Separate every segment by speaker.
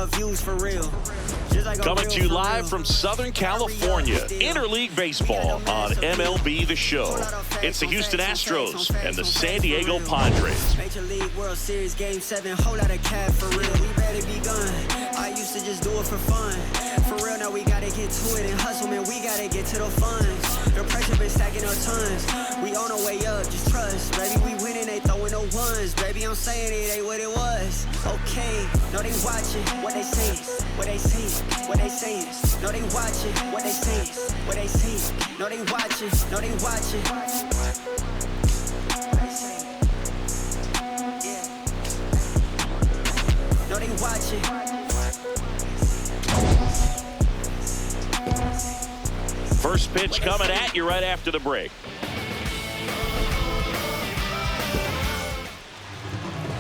Speaker 1: love views for real.
Speaker 2: Coming to you live from Southern California, Interleague Baseball on MLB The Show. It's the Houston Astros and the San Diego Padres.
Speaker 1: Major League World Series Game 7, whole lot of cap for real. We better be gone. I used to just do it for fun. For real, now we gotta get to it and hustle, man. We gotta get to the funds. The pressure been stacking up tons. We on our way up, just trust. Baby, we winning, they throwing no ones. Baby, I'm saying it ain't what it was. Okay, no, they watching what they say, what they say, what they saying. No, they watching what they say, what they say. No, they watching, no, they watching. No, they watching.
Speaker 2: First pitch coming at you right after the break.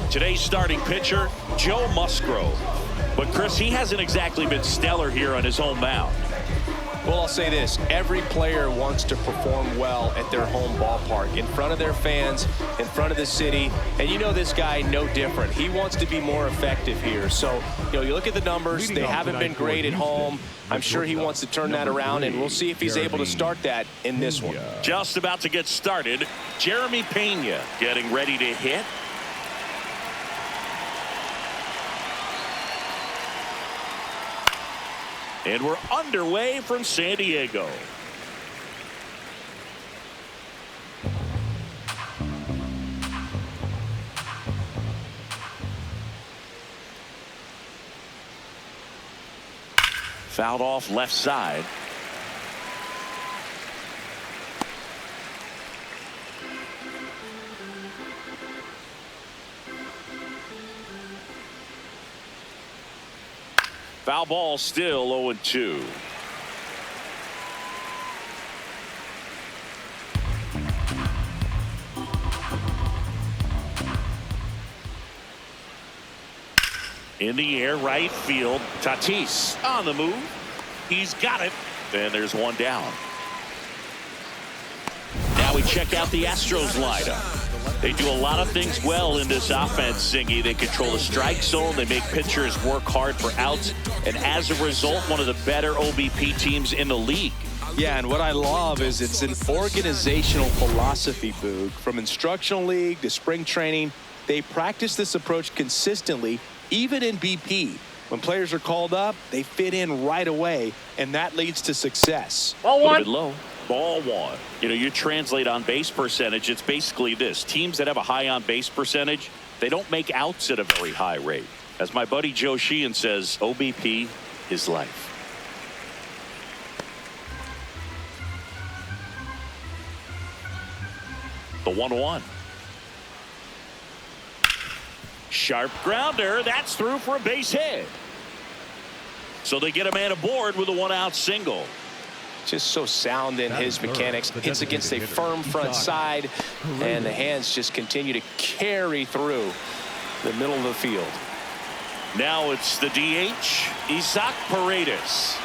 Speaker 2: Today's starting pitcher, Joe Musgrove. But Chris, he hasn't exactly been stellar here on his home mound.
Speaker 3: Well, I'll say this. Every player wants to perform well at their home ballpark, in front of their fans, in front of the city. And you know this guy no different. He wants to be more effective here. So, you look at the numbers. They haven't been great at home. I'm sure he wants to turn that around, and we'll see if he's able to start that in this one.
Speaker 2: Just about to get started. Jeremy Pena getting ready to hit. And we're underway from San Diego. Fouled off left side. Foul ball, still 0-2. In the air, right field. Tatis on the move. He's got it. And there's one down. Now we check out the Astros lineup. They do a lot of things well in this offense, Singy. They control the strike zone. They make pitchers work hard for outs. And as a result, one of the better OBP teams in the league.
Speaker 4: Yeah, and what I love is it's an organizational philosophy, Boog. From instructional league to spring training, they practice this approach consistently, even in BP. When players are called up, they fit in right away, and that leads to success.
Speaker 2: Ball one. A little bit low. Ball one. You translate on base percentage, it's basically this. Teams that have a high on base percentage, they don't make outs at a very high rate. As my buddy Joe Sheehan says, OBP is life. The 1-1. Sharp grounder. That's through for a base hit. So they get a man aboard with a one-out single.
Speaker 3: Just so sound in his mechanics. Hits against a firm front side, and the hands just continue to carry through the middle of the field.
Speaker 2: Now it's the DH, Isaac Paredas.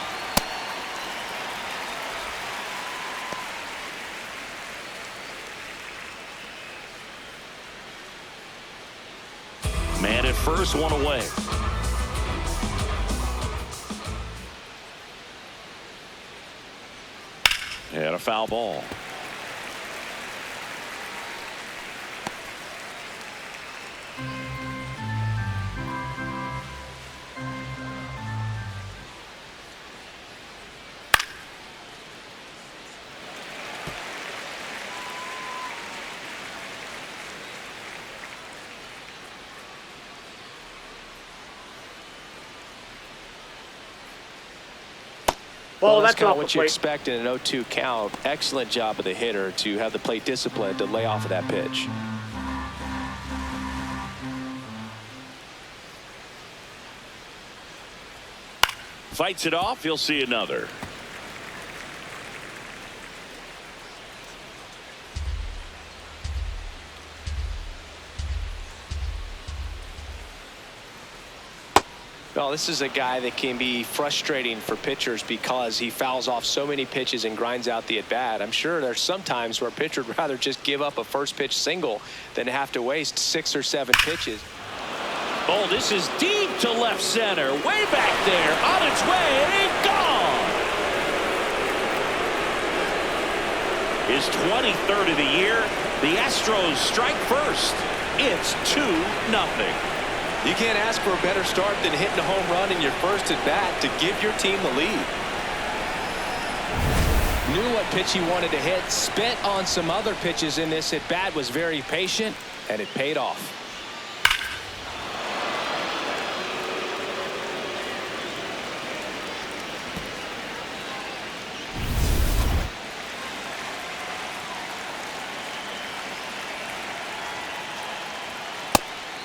Speaker 2: Man at first, one away. And a foul ball.
Speaker 3: Well, that's kind of what you expect in an 0-2 count. Excellent job of the hitter to have the plate discipline to lay off of that pitch.
Speaker 2: Fights it off. He'll see another.
Speaker 3: Well, this is a guy that can be frustrating for pitchers because he fouls off so many pitches and grinds out the at-bat. I'm sure there's some times where a pitcher would rather just give up a first pitch single than have to waste 6 or 7 pitches.
Speaker 2: Oh, this is deep to left center. Way back there. On its way. Gone. His 23rd of the year. The Astros strike first. It's 2-0.
Speaker 3: You can't ask for a better start than hitting a home run in your first at bat to give your team the lead. Knew what pitch he wanted to hit. Spent on some other pitches in this at bat. Was very patient, and it paid off.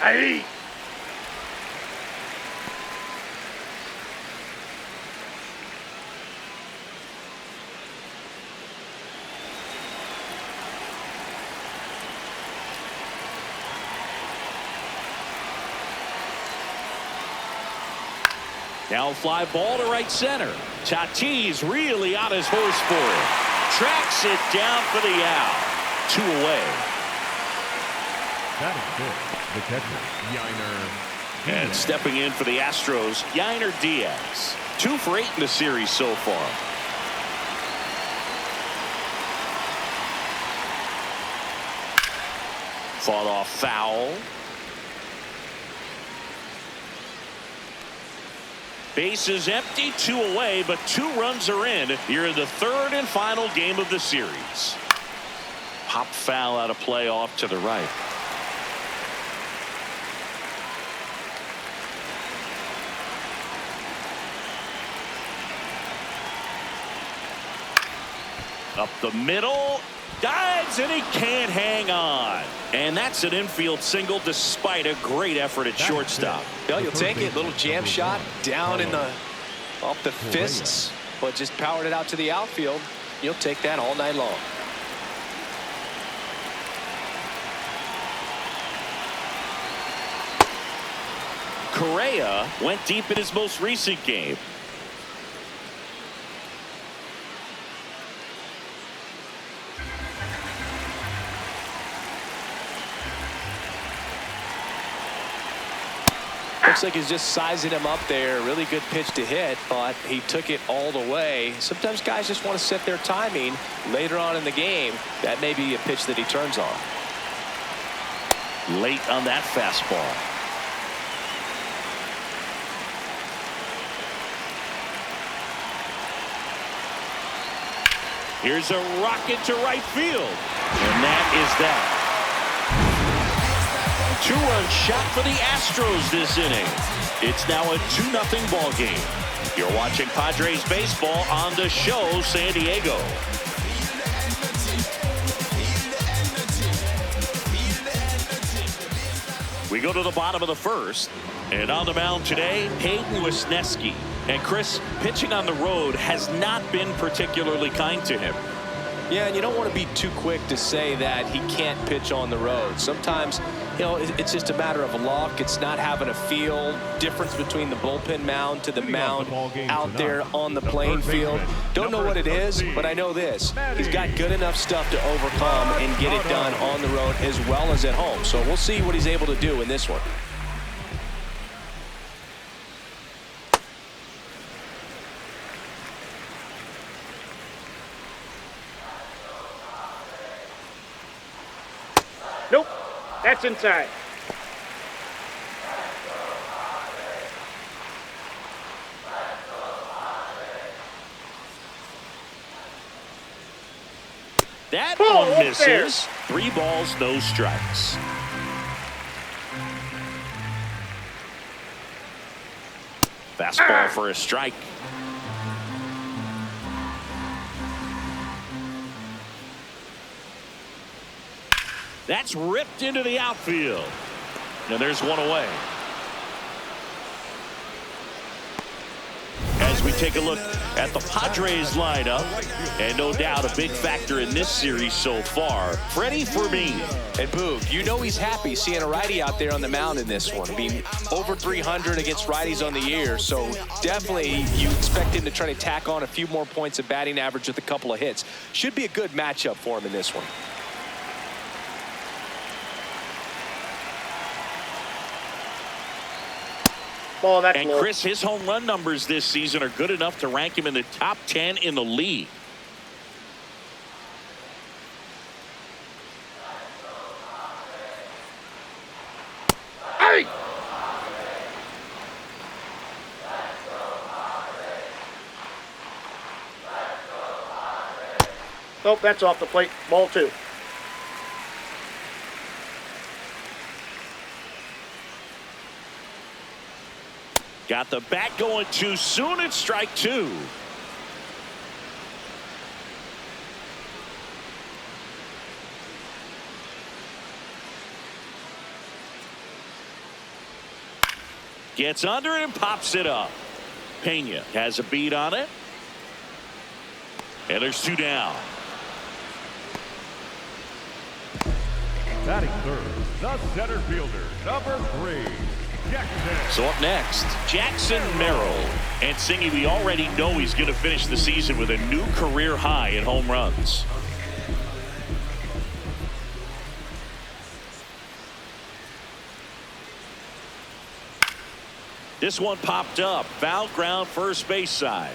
Speaker 2: Hey. Now fly ball to right center. Tatis really on his horse for it. Tracks it down for the out. 2 away.
Speaker 5: That is good. The catcher, Yainer Diaz.
Speaker 2: And stepping in for the Astros, Yainer Diaz. 2 for 8 in the series so far. Fought off foul. Base is empty, 2 away, but 2 runs are in here in the 3rd and final game of the series. Pop foul out of play off to the right. Up the middle, dives, and he can't hang on. And that's an infield single despite a great effort at shortstop.
Speaker 3: Well, you'll take it. Little jam shot down in the off the fists, but just powered it out to the outfield. You'll take that all night long.
Speaker 2: Correa went deep in his most recent game.
Speaker 3: Looks like he's just sizing him up there. Really good pitch to hit, but he took it all the way. Sometimes guys just want to set their timing later on in the game. That may be a pitch that he turns on.
Speaker 2: Late on that fastball. Here's a rocket to right field. And that is that. 2-run shot for the Astros this inning. It's now a 2-0 ball game. You're watching Padres baseball on the show San Diego. We go to the bottom of the 1st, and on the mound today, Hayden Wesneski. And Chris, pitching on the road has not been particularly kind to him.
Speaker 3: Yeah, and you don't want to be too quick to say that he can't pitch on the road. Sometimes, you know, it's just a matter of luck. It's not having a feel. Difference between the bullpen mound to the mound out there on the playing field. Don't know what it is, but I know this. He's got good enough stuff to overcome and get it done on the road as well as at home. So we'll see what he's able to do in this one.
Speaker 6: Nope, that's inside.
Speaker 2: That one misses. 3 balls, no strikes. Fastball for a strike. That's ripped into the outfield. And there's 1 away. As we take a look at the Padres lineup, and no doubt a big factor in this series so far, Freddy Fermin.
Speaker 3: And Boog, you know he's happy seeing a righty out there on the mound in this one. I mean, over 300 against righties on the year, so definitely you expect him to try to tack on a few more points of batting average with a couple of hits. Should be a good matchup for him in this one.
Speaker 6: ball, that's
Speaker 2: And
Speaker 6: low.
Speaker 2: Chris, his home run numbers this season are good enough to rank him in the top 10 in the league.
Speaker 6: Hey! Oh, that's off the plate. Ball 2.
Speaker 2: Got the bat going too soon. It's strike 2. Gets under it and pops it up. Pena has a beat on it. And there's 2 down.
Speaker 5: Batting third, the center fielder, number 3, Jackson.
Speaker 2: So up next, Jackson Merrill. And Singy, we already know he's going to finish the season with a new career high in home runs. This one popped up. Foul ground, first base side.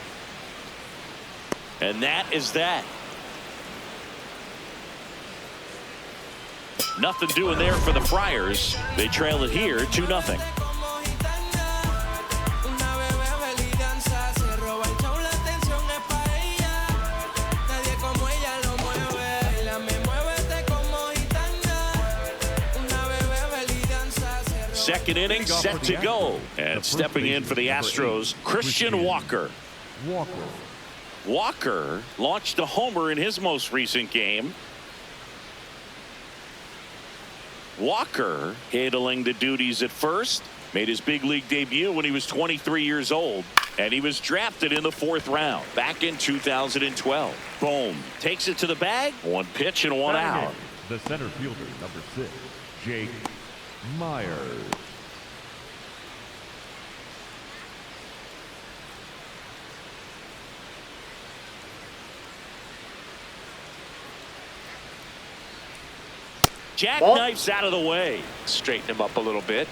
Speaker 2: And that is that. Nothing doing there for the Friars. They trail it here 2-0. Second inning set to go. And stepping in for the Astros, Christian Walker. Walker launched a homer in his most recent game. Walker handling the duties at first. Made his big league debut when he was 23 years old. And he was drafted in the 4th round back in 2012. Bohm takes it to the bag. 1 pitch and 1 out.
Speaker 5: The center fielder, number 6, Jake Myers.
Speaker 2: Jackknifes out of the way.
Speaker 3: Straighten him up a little bit.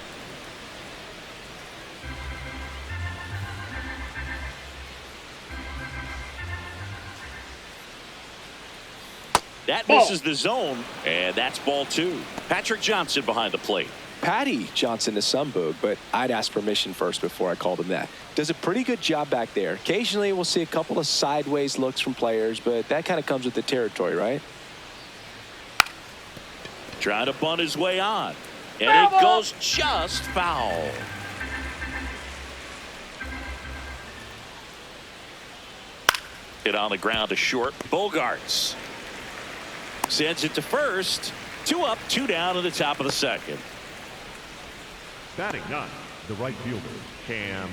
Speaker 2: That misses the zone, and that's ball 2. Patrick Johnson behind the plate.
Speaker 4: Patty Johnson to some, Boog, but I'd ask permission first before I called him that. Does a pretty good job back there. Occasionally we'll see a couple of sideways looks from players, but that kind of comes with the territory, right?
Speaker 2: Trying to bunt his way on. And it goes just foul. Hit on the ground to short. Boegarts sends it to first. 2 up, 2 down in the top of the second.
Speaker 5: Batting 9, the right fielder, Cam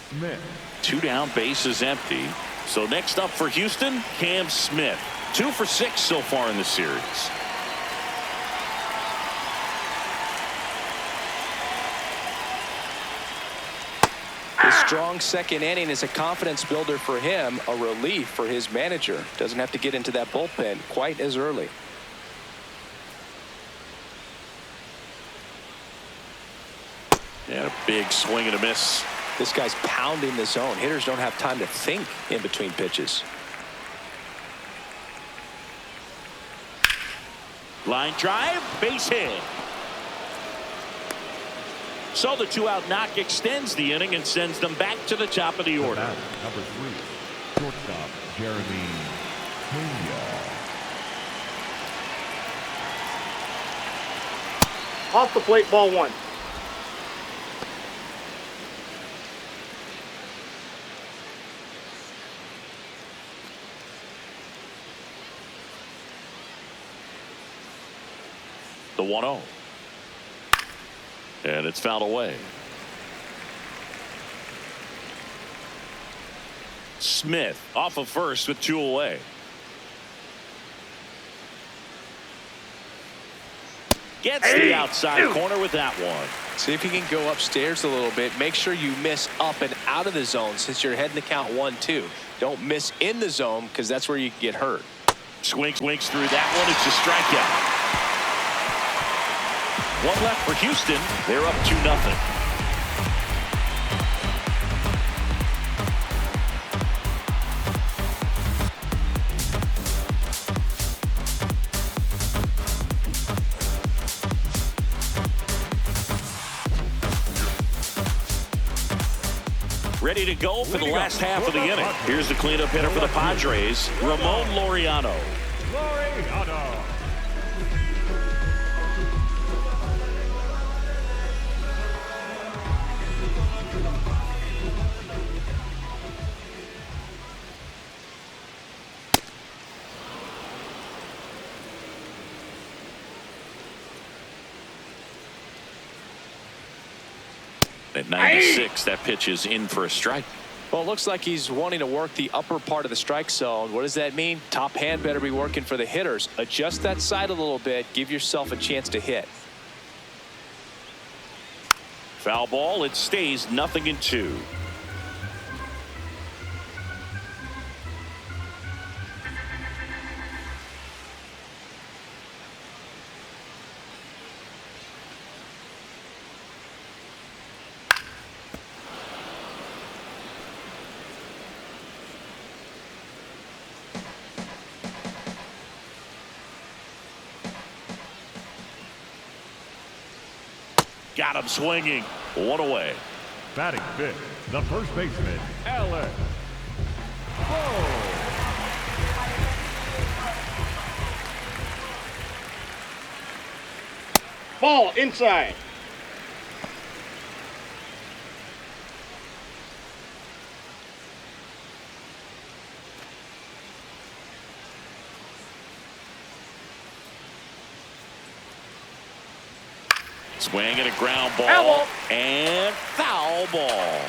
Speaker 5: Smith.
Speaker 2: 2 down, base is empty. So next up for Houston, Cam Smith. 2 for 6 so far in the series.
Speaker 4: His strong second inning is a confidence builder for him, a relief for his manager. Doesn't have to get into that bullpen quite as early.
Speaker 2: And a big swing and a miss.
Speaker 4: This guy's pounding the zone. Hitters don't have time to think in between pitches.
Speaker 2: Line drive, base hit. So the 2-out knock extends the inning and sends them back to the top of the order.
Speaker 5: Number 3, shortstop, Jeremy Pena.
Speaker 6: Off the plate, ball 1.
Speaker 2: The 1-0. And it's fouled away. Smith off of first with 2 away. Gets the outside corner with that one.
Speaker 4: See if you can go upstairs a little bit. Make sure you miss up and out of the zone since you're heading to count 1-2. Don't miss in the zone because that's where you can get hurt.
Speaker 2: Swings through that one. It's a strikeout. 1 left for Houston. They're up 2-0. Ready to go for the last half of the inning. Here's the cleanup hitter for the Padres, Ramon Laureano.
Speaker 5: Laureano.
Speaker 2: At 96, that pitch is in for a strike.
Speaker 3: Well, it looks like he's wanting to work the upper part of the strike zone. What does that mean? Top hand better be working for the hitters. Adjust that side a little bit. Give yourself a chance to hit.
Speaker 2: Foul ball. It stays 0-2. Got him swinging. One away.
Speaker 5: Batting fifth, the first baseman, Alex Bohm.
Speaker 6: Ball inside.
Speaker 2: Swing and a ground ball.
Speaker 6: Foul ball.
Speaker 2: And foul ball.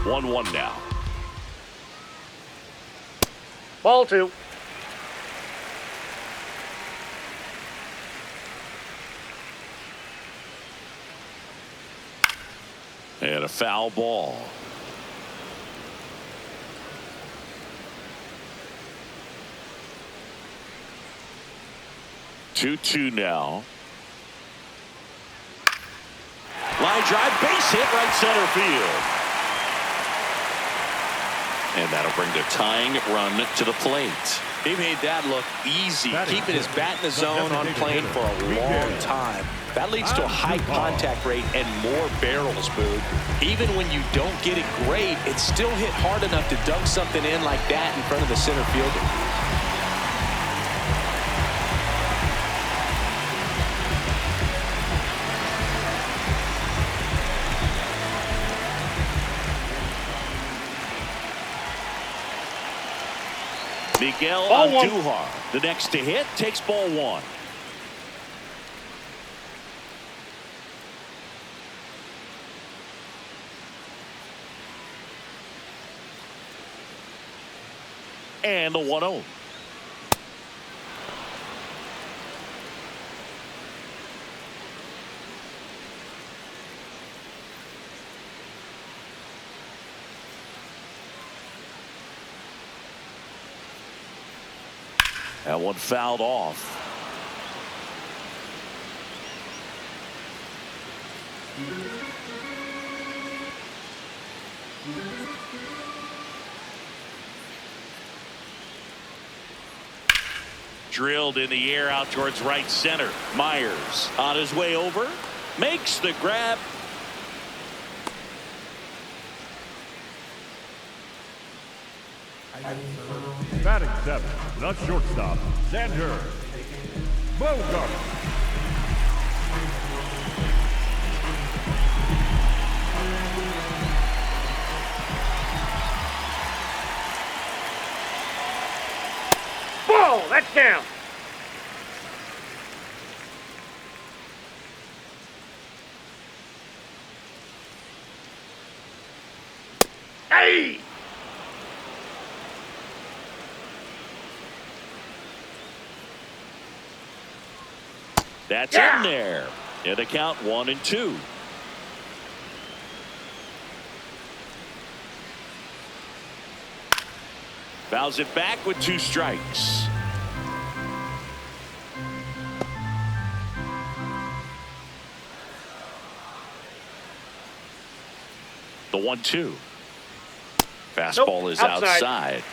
Speaker 2: One now.
Speaker 6: Ball 2.
Speaker 2: And a foul ball. Two now. Line drive, base hit, right center field. And that'll bring the tying run to the plate.
Speaker 3: He made that look easy, keeping his bat in the zone on plane for a long time. That leads to a high contact rate and more barrels, Boog. Even when you don't get it great, it's still hit hard enough to dunk something in like that in front of the center fielder.
Speaker 2: Miguel Andujar, the next to hit, takes ball 1. And the 1-0. That one fouled off. Drilled in the air out towards right center. Myers on his way over. Makes the grab.
Speaker 5: Batting seventh, the shortstop, Xander Boegarts.
Speaker 6: Ball, that's down. Hey!
Speaker 2: That's in there. And the count 1-2. Fouls it back with 2 strikes. The 1-2. Fastball is outside.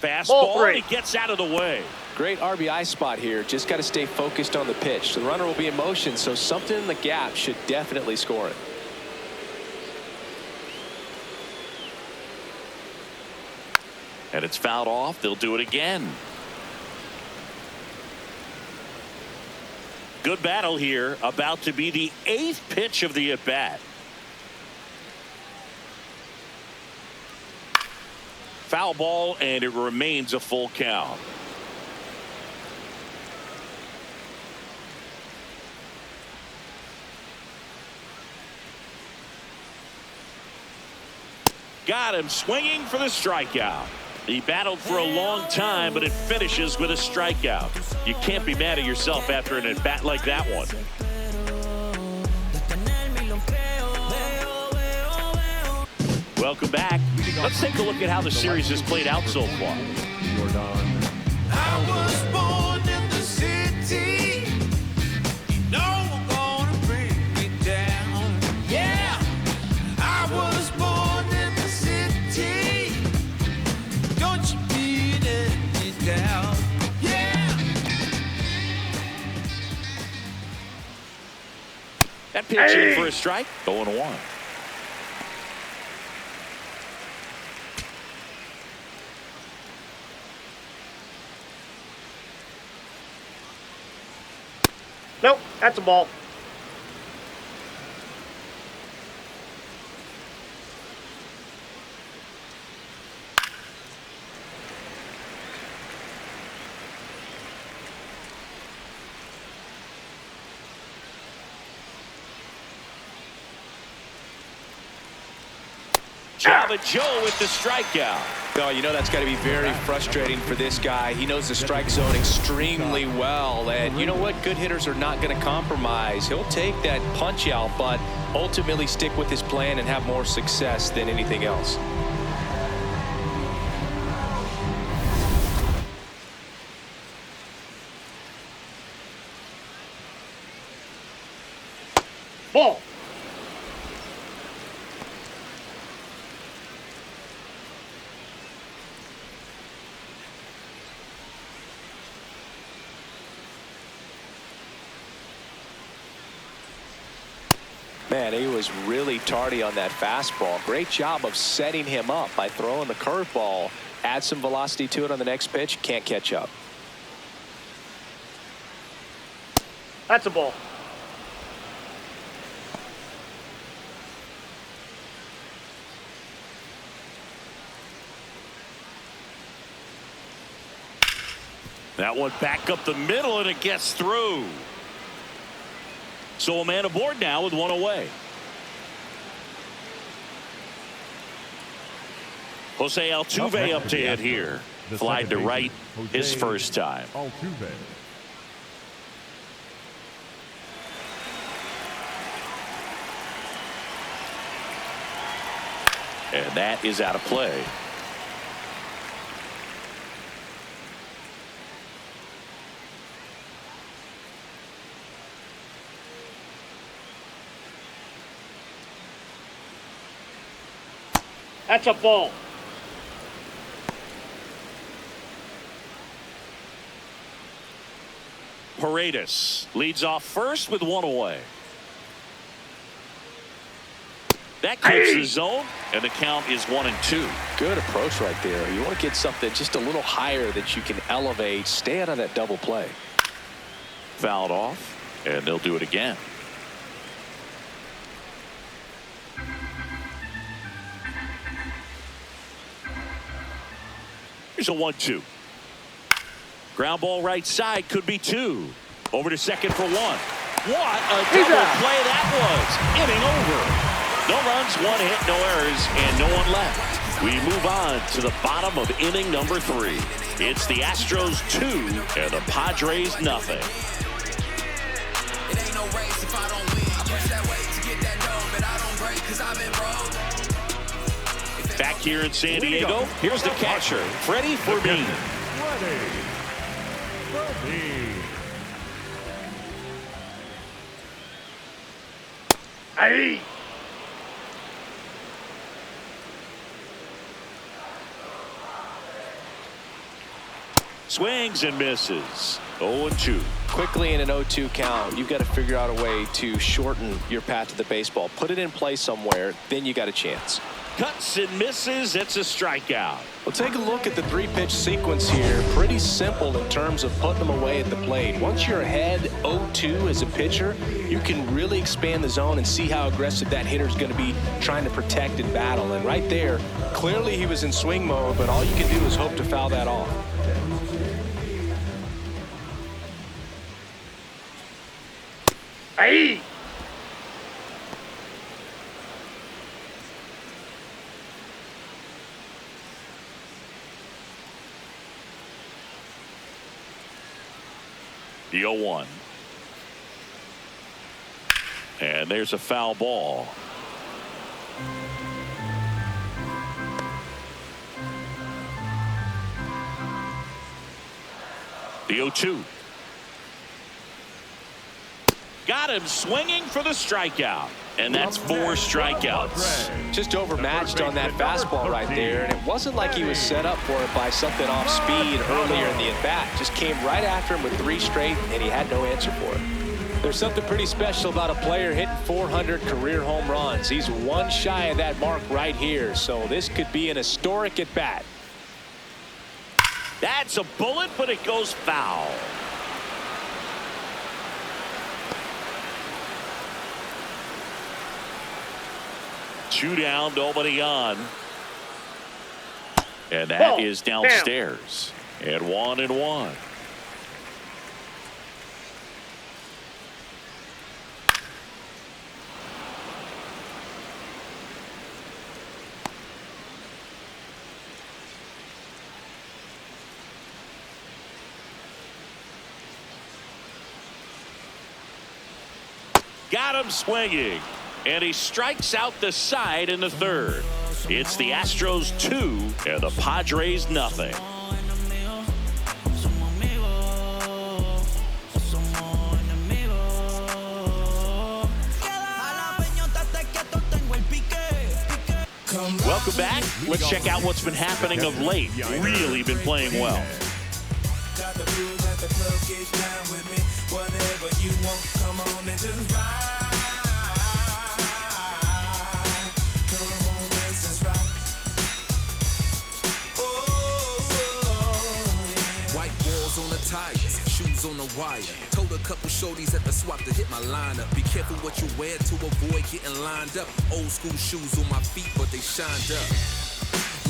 Speaker 2: Fastball, and he gets out of the way.
Speaker 3: Great RBI spot here. Just got to stay focused on the pitch. The runner will be in motion, so something in the gap should definitely score it.
Speaker 2: And it's fouled off. They'll do it again. Good battle here. About to be the 8th pitch of the at-bat. Foul ball, and it remains a full count. Got him swinging for the strikeout. He battled for a long time, but it finishes with a strikeout. You can't be mad at yourself after an at-bat like that one. Welcome back. Let's take a look at how the series has played out so far.
Speaker 5: Yordan.
Speaker 7: I was born in the city. No one gonna bring me down. Yeah, I was born in the city. Don't you beat it down. Yeah.
Speaker 2: That pitch in for a strike. 0-1.
Speaker 6: Nope, that's a ball.
Speaker 2: Java Joe with the strikeout.
Speaker 3: No, you know that's got to be very frustrating for this guy. He knows the strike zone extremely well, and you know what? Good hitters are not going to compromise. He'll take that punch out, but ultimately stick with his plan and have more success than anything else.
Speaker 6: Ball.
Speaker 3: Man, he was really tardy on that fastball. Great job of setting him up by throwing the curveball. Add some velocity to it on the next pitch. Can't catch up.
Speaker 6: That's a ball.
Speaker 2: That one back up the middle, and it gets through. So a man aboard now with one away. Jose Altuve up to hit here. Fly to right his first time.
Speaker 5: Altuve.
Speaker 2: And that is out of play.
Speaker 6: That's a ball.
Speaker 2: Paredas leads off first with one away. That keeps the zone, and the count is 1-2.
Speaker 3: Good approach right there. You want to get something just a little higher that you can elevate. Stay out of that double play.
Speaker 2: Fouled off, and they'll do it again. Here's a 1-2. Ground ball right side, could be 2. Over to second for 1. What a double play that was. Inning over. No runs, 1 hit, no errors, and no one left. We move on to the bottom of inning number 3. It's the Astros 2 and the Padres nothing.
Speaker 7: It ain't no race if I don't win. I push that weight to get that dough, but I don't break 'cause I've been broke.
Speaker 2: Back here in San Diego, here's the catcher, Freddy Fermin.
Speaker 5: Freddy Fermin.
Speaker 6: Hey.
Speaker 2: Swings and misses. 0-2.
Speaker 3: Quickly in an 0-2 count, you've got to figure out a way to shorten your path to the baseball. Put it in play somewhere, then you got a chance.
Speaker 2: Cuts and misses. It's a strikeout.
Speaker 3: Well, take a look at the 3-pitch sequence here. Pretty simple in terms of putting them away at the plate. Once you're ahead 0-2 as a pitcher, you can really expand the zone and see how aggressive that hitter is going to be trying to protect and battle. And right there, clearly he was in swing mode, but all you can do is hope to foul that off.
Speaker 6: Hey!
Speaker 2: The 0-1. And there's a foul ball. The 0-2. Got him swinging for the strikeout. And that's 4 strikeouts.
Speaker 3: Just overmatched on that fastball right there, and it wasn't like he was set up for it by something off speed earlier in the at-bat. Just came right after him with 3 straight, and he had no answer for it. There's something pretty special about a player hitting 400 career home runs. He's 1 shy of that mark right here, so this could be an historic at-bat.
Speaker 2: That's a bullet, but it goes foul. Two down, nobody on. And that is downstairs. And 1-1. Got him swinging. And he strikes out the side in the 3rd. It's the Astros 2 and the Padres nothing. Welcome back. Let's check out what's been happening of late. Really been playing well.
Speaker 8: Tires, shoes on the wire. Told a couple shorties at the swap to hit my lineup. Be careful what you wear to avoid getting lined up. Old school shoes on my feet, but they shined up.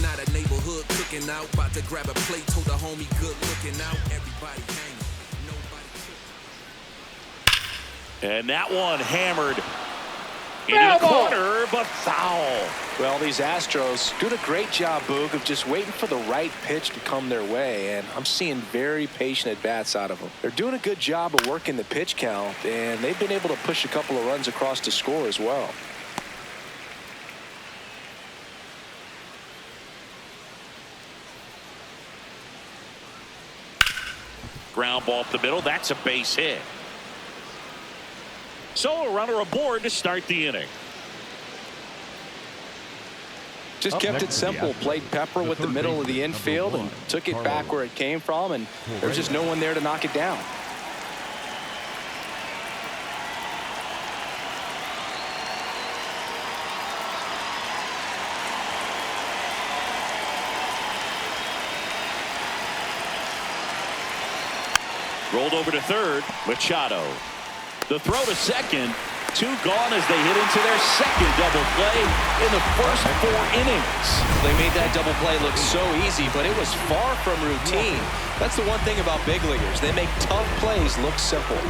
Speaker 8: Not a neighborhood cooking out. About to grab a plate, told the homie good looking out. Everybody hanging, nobody tripping.
Speaker 2: And that one hammered into the corner, but foul.
Speaker 3: Well, these Astros doing a great job, Boog, of just waiting for the right pitch to come their way, and I'm seeing very patient at-bats out of them. They're doing a good job of working the pitch count, and they've been able to push a couple of runs across to score as well.
Speaker 2: Ground ball up the middle. That's a base hit. So a runner aboard to start the inning.
Speaker 3: Just kept it simple. Played pepper with the middle of the infield and took it back where it came from, and there's just no one there to knock it down.
Speaker 2: Rolled over to 3rd. Machado. The throw to 2nd. 2 gone as they hit into their 2nd double play in the first 4 innings.
Speaker 3: They made that double play look so easy, but it was far from routine. That's the one thing about big leaguers. They make tough plays look simple.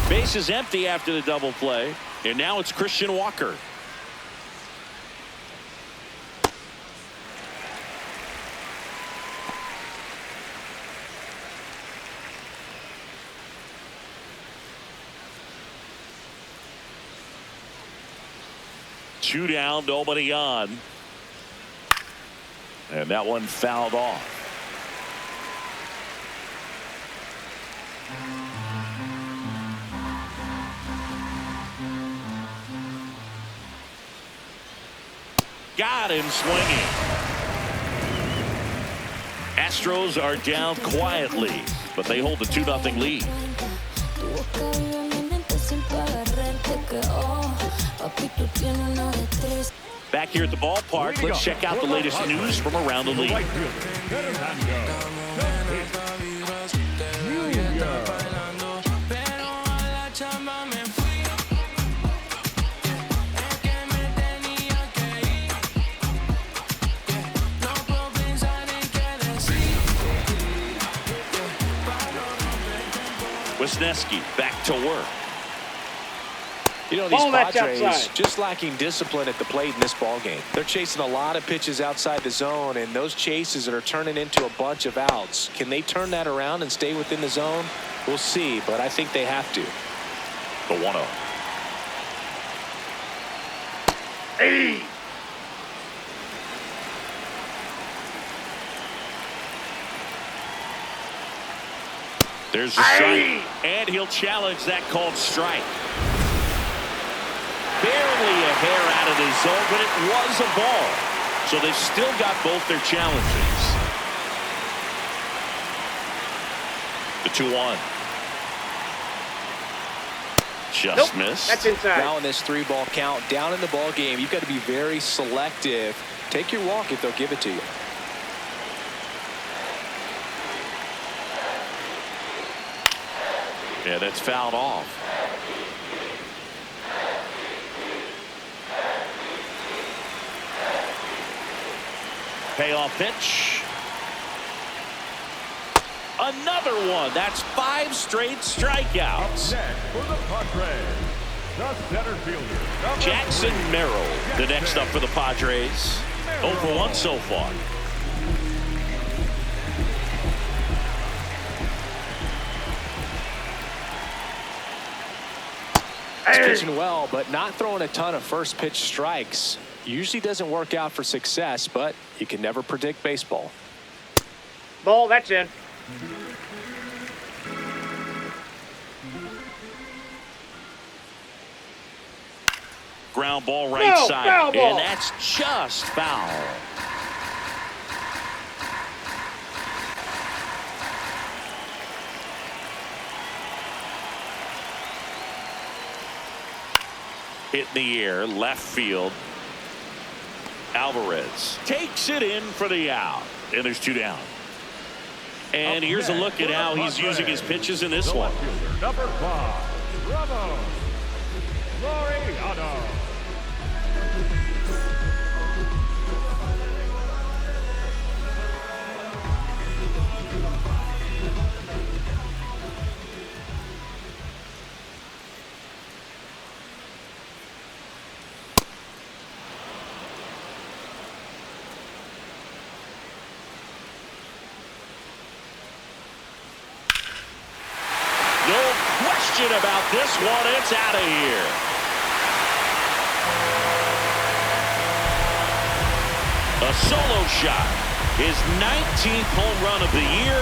Speaker 2: Base is empty after the double play, and now it's Christian Walker. Two down, nobody on. And that one fouled off. Got him swinging. Astros are down quietly, but they hold the 2-0 lead. Back here at the ballpark, let's check out the latest news from around the league. Wesneski back to work.
Speaker 3: You know, these
Speaker 6: Ball, that's
Speaker 3: Padres
Speaker 6: outside.
Speaker 3: just lacking discipline at the plate in this ball game. They're chasing a lot of pitches outside the zone, and those chases are turning into a bunch of outs. Can they turn that around and stay within the zone? We'll see, but I think they have to.
Speaker 2: The 1-0.
Speaker 6: Hey!
Speaker 2: There's the strike, and he'll challenge that called strike. Barely a hair out of the zone, but it was a ball. So they've still got both their challenges. The 2-1. Just missed.
Speaker 6: That's inside.
Speaker 3: Now in this 3-ball count, down in the ball game, you've got to be very selective. Take your walk if they'll give it to you.
Speaker 2: Yeah, that's fouled off. Payoff pitch. Another one. That's 5 straight strikeouts.
Speaker 5: Next for the Padres, the center fielder,
Speaker 2: Jackson Merrill, the next up for the Padres. 0 for 1 so far.
Speaker 3: He's pitching well, but not throwing a ton of first pitch strikes. Usually doesn't work out for success, but you can never predict baseball.
Speaker 6: Ball, that's in.
Speaker 2: Ground ball right
Speaker 6: No,
Speaker 2: side.
Speaker 6: foul ball.
Speaker 2: And that's just foul. Hit in the air, left field. Alvarez takes it in for the out. And there's 2 down. And here's a look at how he's using his pitches in this
Speaker 5: the
Speaker 2: one.
Speaker 5: left fielder, number 5, Ramon Laureano.
Speaker 2: About this one, it's out of here. A solo shot, his 19th home run of the year,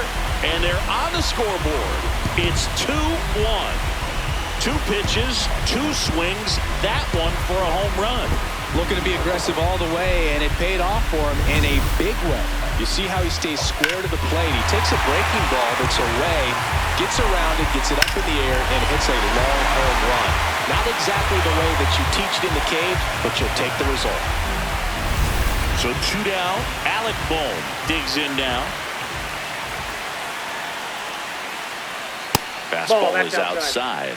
Speaker 2: and they're on the scoreboard. It's 2-1. 2 pitches, 2 swings, that one for a home run.
Speaker 3: Looking to be aggressive all the way, and it paid off for him in a big way. You see how he stays square to the plate. He takes a breaking ball that's away, gets around it, gets it up in the air, and hits a long home run. Not exactly the way that you teach it in the cave, but you'll take the result.
Speaker 2: So 2 down. Alex Bohm digs in now. Fastball is outside.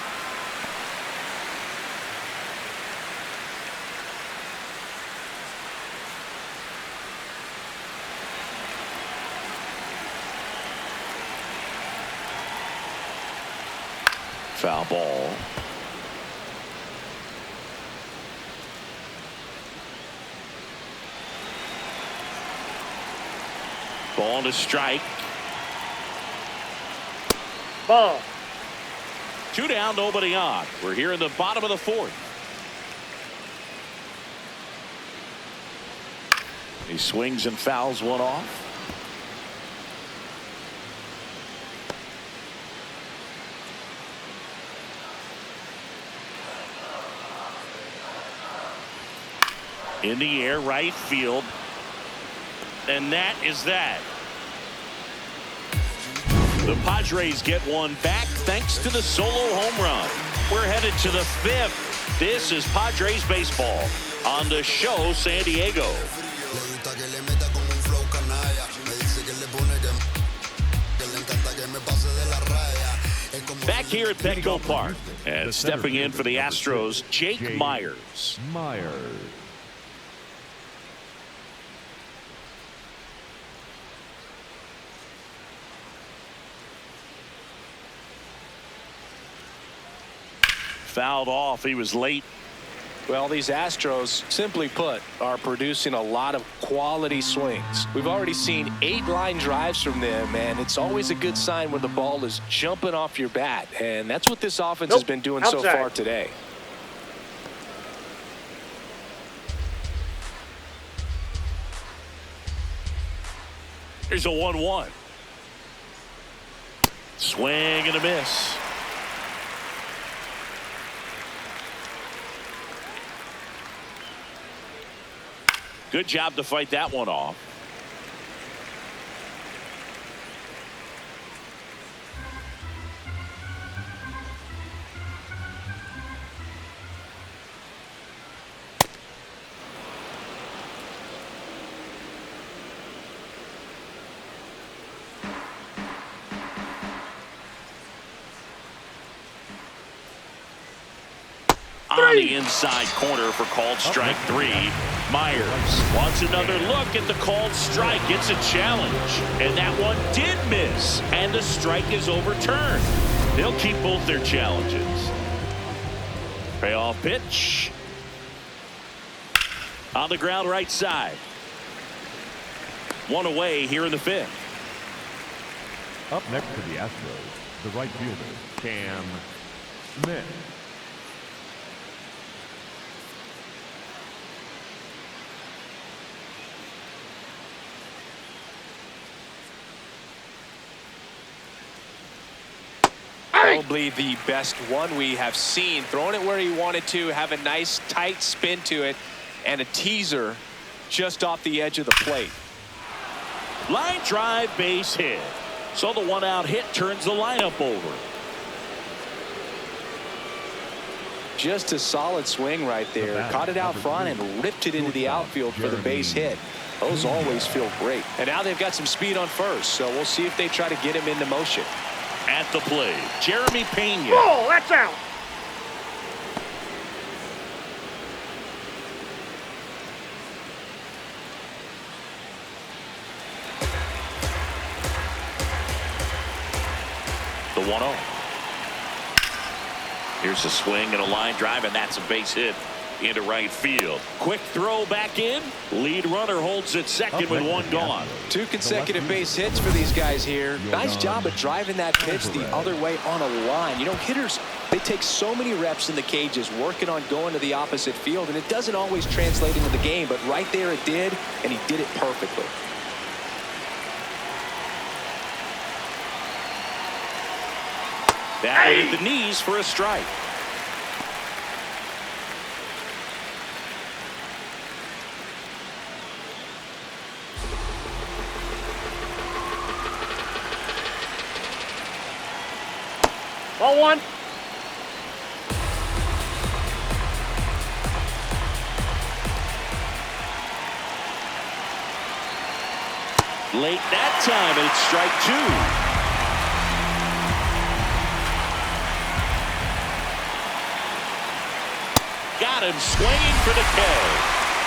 Speaker 2: Foul ball. Ball to strike.
Speaker 6: Ball.
Speaker 2: 2 down, nobody on. We're here in the bottom of the 4th. He swings and fouls one off. In the air, right field. And that is that. The Padres get one back thanks to the solo home run. We're headed to the 5th. This is Padres baseball on the show San Diego. Back here at Petco Park, and stepping in for the Astros, Jake Myers. Fouled off. He was late.
Speaker 3: Well, these Astros, simply put, are producing a lot of quality swings. We've already seen 8 line drives from them, and it's always a good sign when the ball is jumping off your bat. And that's what this offense has been doing so far today.
Speaker 2: Here's a 1-1. Swing and a miss. Good job to fight that one off. On the inside corner for called strike 3. Myers wants another look at the called strike. It's a challenge, and that one did miss, and the strike is overturned. They'll keep both their challenges. Payoff pitch. On the ground right side. One away here in the 5th.
Speaker 5: Up next for the Astros, the right fielder, Cam Smith.
Speaker 3: Probably the best one we have seen. Throwing it where he wanted to, have a nice tight spin to it, and a teaser just off the edge of the plate.
Speaker 2: Line drive, base hit. So the 1-out hit turns the lineup over.
Speaker 3: Just a solid swing right there. Caught it out front and ripped it into the outfield for the base hit. Those always feel great. And now they've got some speed on first, so we'll see if they try to get him into motion.
Speaker 2: At the plate, Jeremy Pena.
Speaker 6: Oh, that's out.
Speaker 2: The 1-0. Here's a swing and a line drive, and that's a base hit into right field. Quick throw back in. Lead runner holds at second with one gone.
Speaker 3: 2 consecutive base hits for these guys here. Nice job of driving that pitch the other way on a line. You know, hitters, they take so many reps in the cages working on going to the opposite field, and it doesn't always translate into the game, but right there it did, and he did it perfectly.
Speaker 2: That hit the knees for a strike.
Speaker 6: Ball 1.
Speaker 2: Late that time, and it's strike 2. Got him swinging for the K.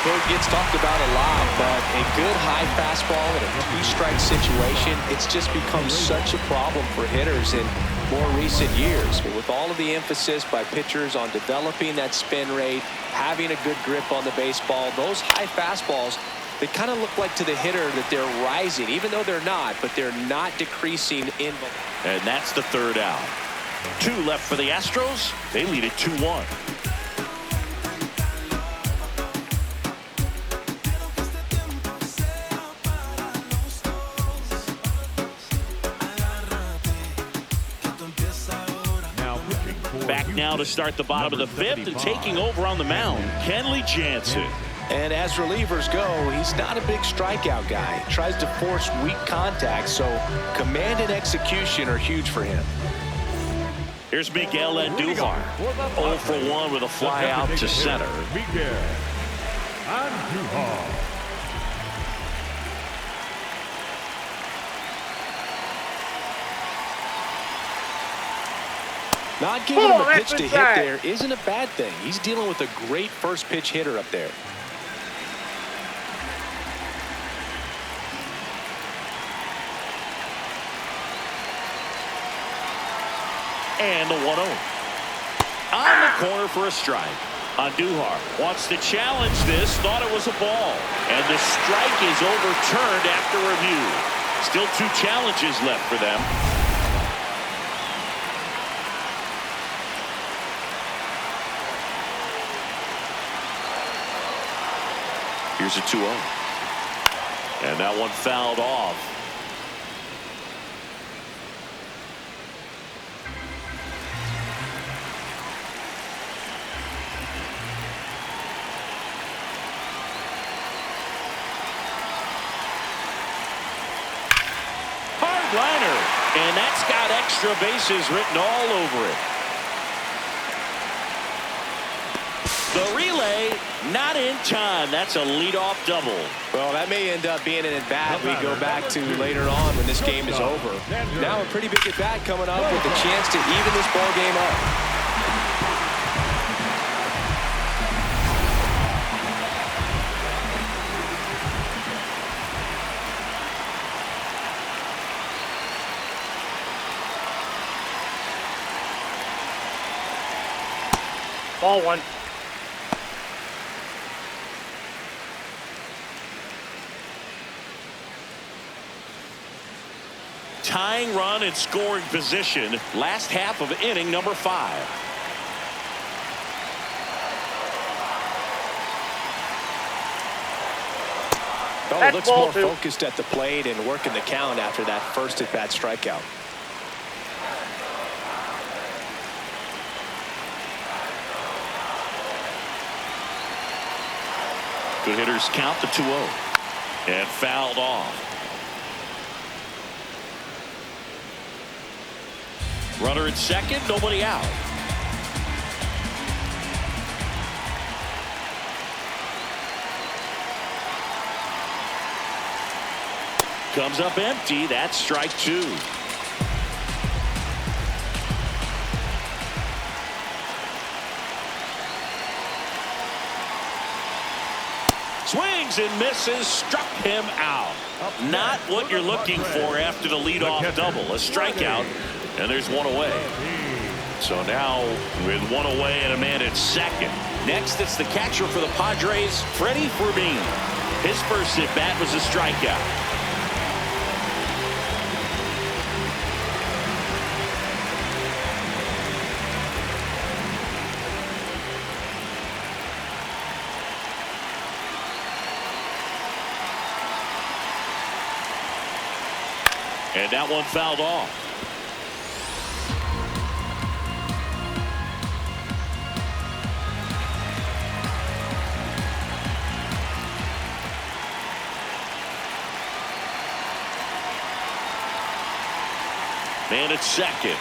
Speaker 3: Well, it gets talked about a lot, but a good high fastball in a 2-strike situation, it's just become such a problem for hitters in more recent years. With all of the emphasis by pitchers on developing that spin rate, having a good grip on the baseball, those high fastballs, they kind of look like to the hitter that they're rising, even though they're not, but they're not decreasing in.
Speaker 2: And that's the 3rd out. 2 left for the Astros. They lead it 2-1. Back now to start the bottom of the 5th, and taking over on the mound, Kenley Jansen.
Speaker 3: And as relievers go, he's not a big strikeout guy. He tries to force weak contact, so command and execution are huge for him.
Speaker 2: Here's Miguel Andujar. 0 for 1 with a fly out to center.
Speaker 5: Miguel Andujar.
Speaker 3: Not giving him a pitch to hit there isn't a bad thing. He's dealing with a great first pitch hitter up there.
Speaker 2: And the 1-0. On the corner for a strike. Andujar wants to challenge this, thought it was a ball. And the strike is overturned after review. Still 2 challenges left for them. Here's a 2-0. And that one fouled off. Hard liner. And that's got extra bases written all over it. The relay not in time. That's a leadoff double.
Speaker 3: Well, that may end up being an at-bat we go back to later on when this game is over. Now a pretty big at-bat coming up with a chance to even this ball game up.
Speaker 6: Ball 1.
Speaker 2: Tying run in scoring position. Last half of inning number 5.
Speaker 3: Oh, looks more focused at the plate and working the count after that first at-bat strikeout.
Speaker 2: Good hitters count the 2-0. And fouled off. Runner at second, nobody out. Comes up empty. That's strike 2. Swings and misses. Struck him out. Not what you're looking for after the leadoff double. A strikeout. And there's 1 away. So now with 1 away and a man at second. Next, it's the catcher for the Padres, Freddy Fermin. His first at bat was a strikeout. And that one fouled off. Man at second.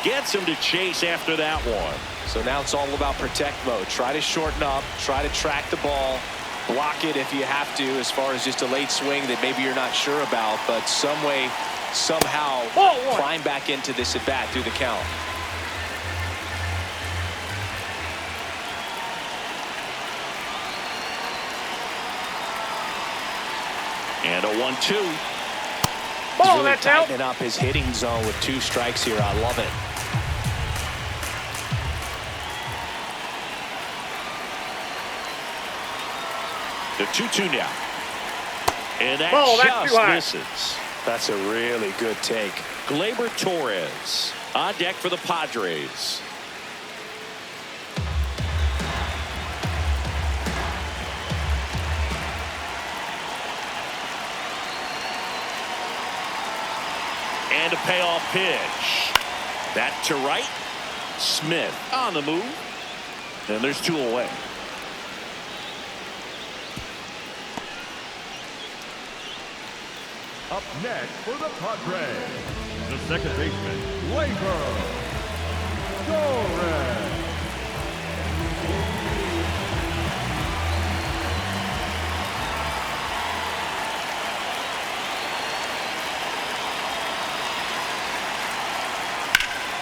Speaker 2: Gets him to chase after that one.
Speaker 3: So now it's all about protect mode. Try to shorten up. Try to track the ball. Block it if you have to, as far as just a late swing that maybe you're not sure about. But some way, somehow, climb back into this at bat through the count.
Speaker 2: And a 1-2.
Speaker 3: He's really tightening up his hitting zone with 2 strikes here. I love it.
Speaker 2: The 2-2 now. And that just misses.
Speaker 3: That's a really good take.
Speaker 2: Gleyber Torres on deck for the Padres. And a payoff pitch. That to right. Smith on the move. And there's 2 away.
Speaker 5: Up next for the Padres, the second baseman, Gleyber Torres.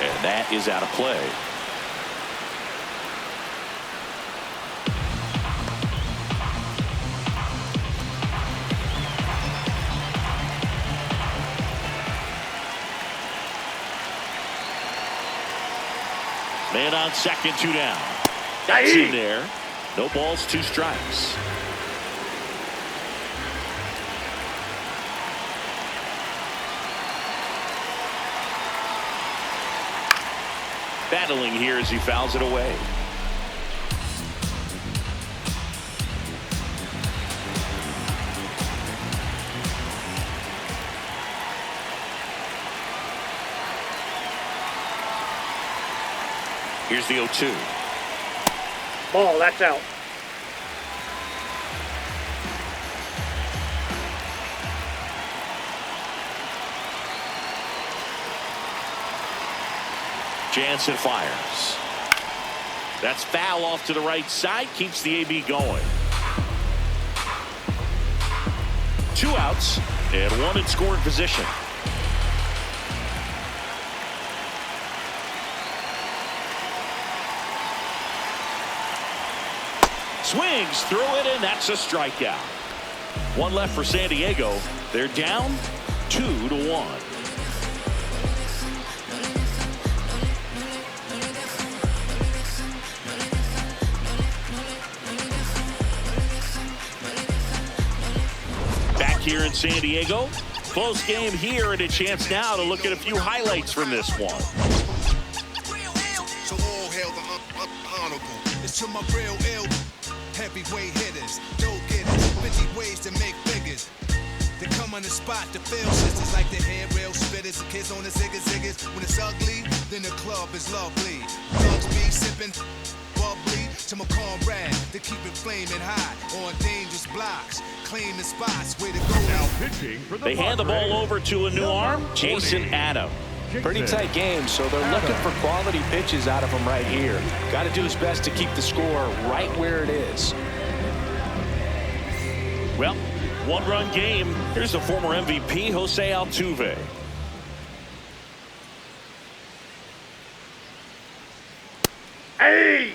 Speaker 2: And that is out of play. Man on second, 2 down. That's in there. No balls, 2 strikes. Battling here as he fouls it away. Here's the 0-2.
Speaker 6: Ball, that's out.
Speaker 2: Jansen fires. That's foul off to the right side. Keeps the AB going. 2 outs and 1 in scoring position. Swings through it, and that's a strikeout. 1 left for San Diego. They're down 2-1. Back here in San Diego. Close game here, and a chance now to look at a few highlights from this one.
Speaker 9: So all hail the honorable. It's to my real ill. Heavyweight hitters, dope getters, 50 ways to make figures. They come on the spot to fail sisters like the hair rail spitters, the kids on the ziggas. When it's ugly, then the club is lovely. Thugs be sipping bubbly to my comrade to keep it flaming hot on dangerous blocks, claiming spots where to go.
Speaker 5: Now pitching for the
Speaker 2: They hand the ball over to a new arm, Jason Adam.
Speaker 4: Pretty tight game, so they're looking for quality pitches out of him right here. Got to do his best to keep the score right where it is.
Speaker 2: Well, 1-run game. Here's the former MVP, Jose Altuve.
Speaker 6: Hey!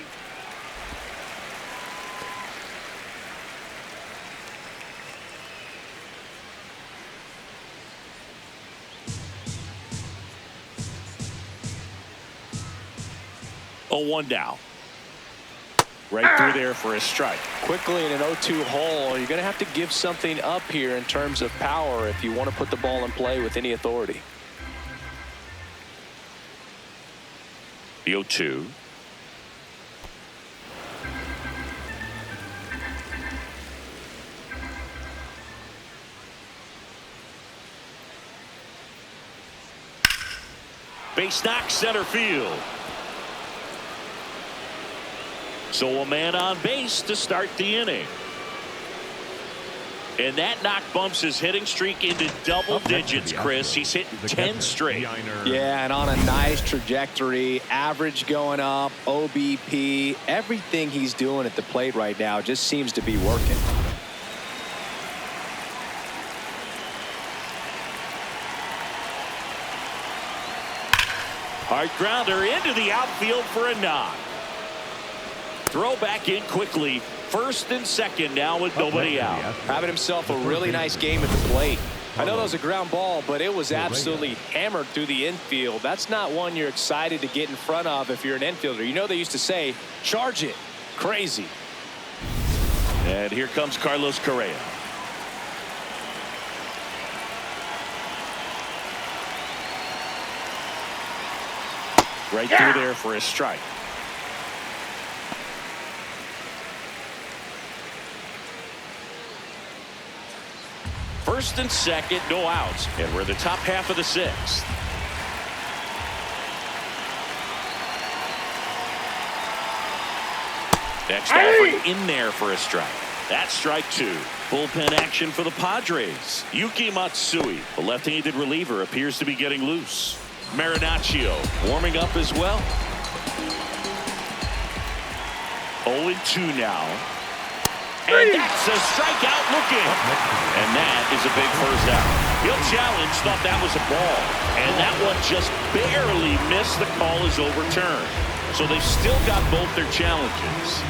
Speaker 2: Oh, 1 down. Right through there for a strike.
Speaker 4: Quickly in an 0-2 hole, you're going to have to give something up here in terms of power if you want to put the ball in play with any authority.
Speaker 2: The 0-2. Base knock, center field. So a man on base to start the inning. And that knock bumps his hitting streak into double digits, Chris. He's hitting 10 straight.
Speaker 4: Yeah, and on a nice trajectory, average going up, OBP, everything he's doing at the plate right now just seems to be working.
Speaker 2: Hard grounder into the outfield for a knock. Throw back in quickly. First and second now with nobody out.
Speaker 4: Having himself a really nice game at the plate. I know that was a ground ball, but it was absolutely hammered through the infield. That's not one you're excited to get in front of if you're an infielder. You know they used to say, charge it. Crazy.
Speaker 2: And here comes Carlos Correa. Right through there for a strike. First and second, no outs. And we're in the top half of the 6th. Next offer in there for a strike. That's strike 2. Bullpen action for the Padres. Yuki Matsui, the left-handed reliever, appears to be getting loose. Marinaccio warming up as well. 0-2 now. And that's a strikeout looking. And that is a big first out. He'll challenge, thought that was a ball. And that one just barely missed. The call is overturned. So they've still got both their challenges.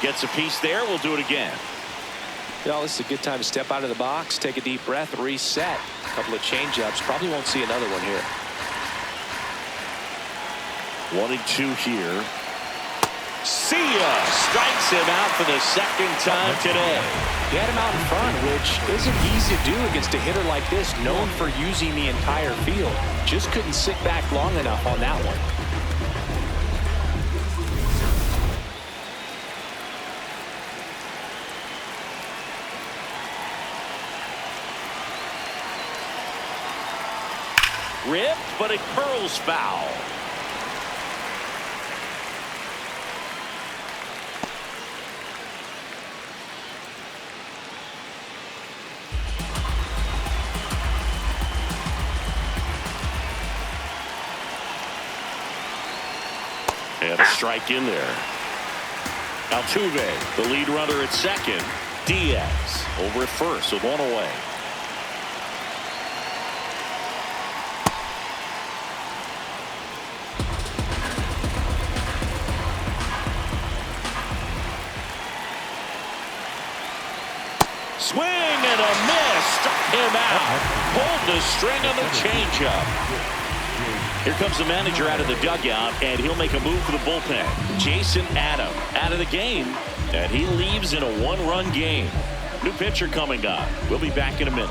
Speaker 2: Gets a piece there. We'll do it again.
Speaker 3: Well, this is a good time to step out of the box, take a deep breath, reset. A couple of changeups. Probably won't see another one here.
Speaker 2: 1-2 here. See ya! Strikes him out for the second time today.
Speaker 3: He had him out in front, which isn't easy to do against a hitter like this, known for using the entire field. Just couldn't sit back long enough on that one.
Speaker 2: Ripped, but it curls foul. And a strike in there. Altuve, the lead runner at second. Diaz over at first with one away. Swing and a miss. Struck him out. Pulled the string on the changeup. Here comes the manager out of the dugout, and he'll make a move for the bullpen. Jason Adam out of the game, and he leaves in a one-run game. New pitcher coming on. We'll be back in a minute.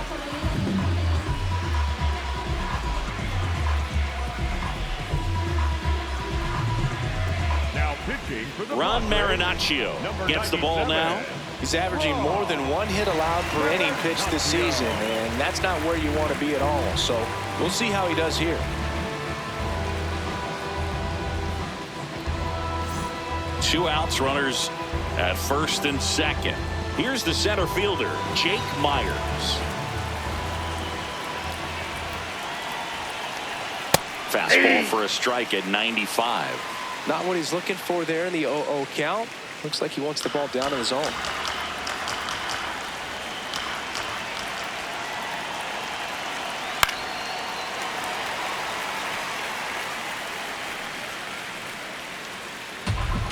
Speaker 5: Now pitching for the
Speaker 2: Ron Marinaccio gets the ball now.
Speaker 3: He's averaging more than 1 hit allowed per inning pitched this season, and that's not where you want to be at all. So we'll see how he does here.
Speaker 2: 2 outs, runners at first and second. Here's the center fielder, Jake Myers. Fastball for a strike at 95.
Speaker 3: Not what he's looking for there in the 0-0 count. Looks like he wants the ball down in his own.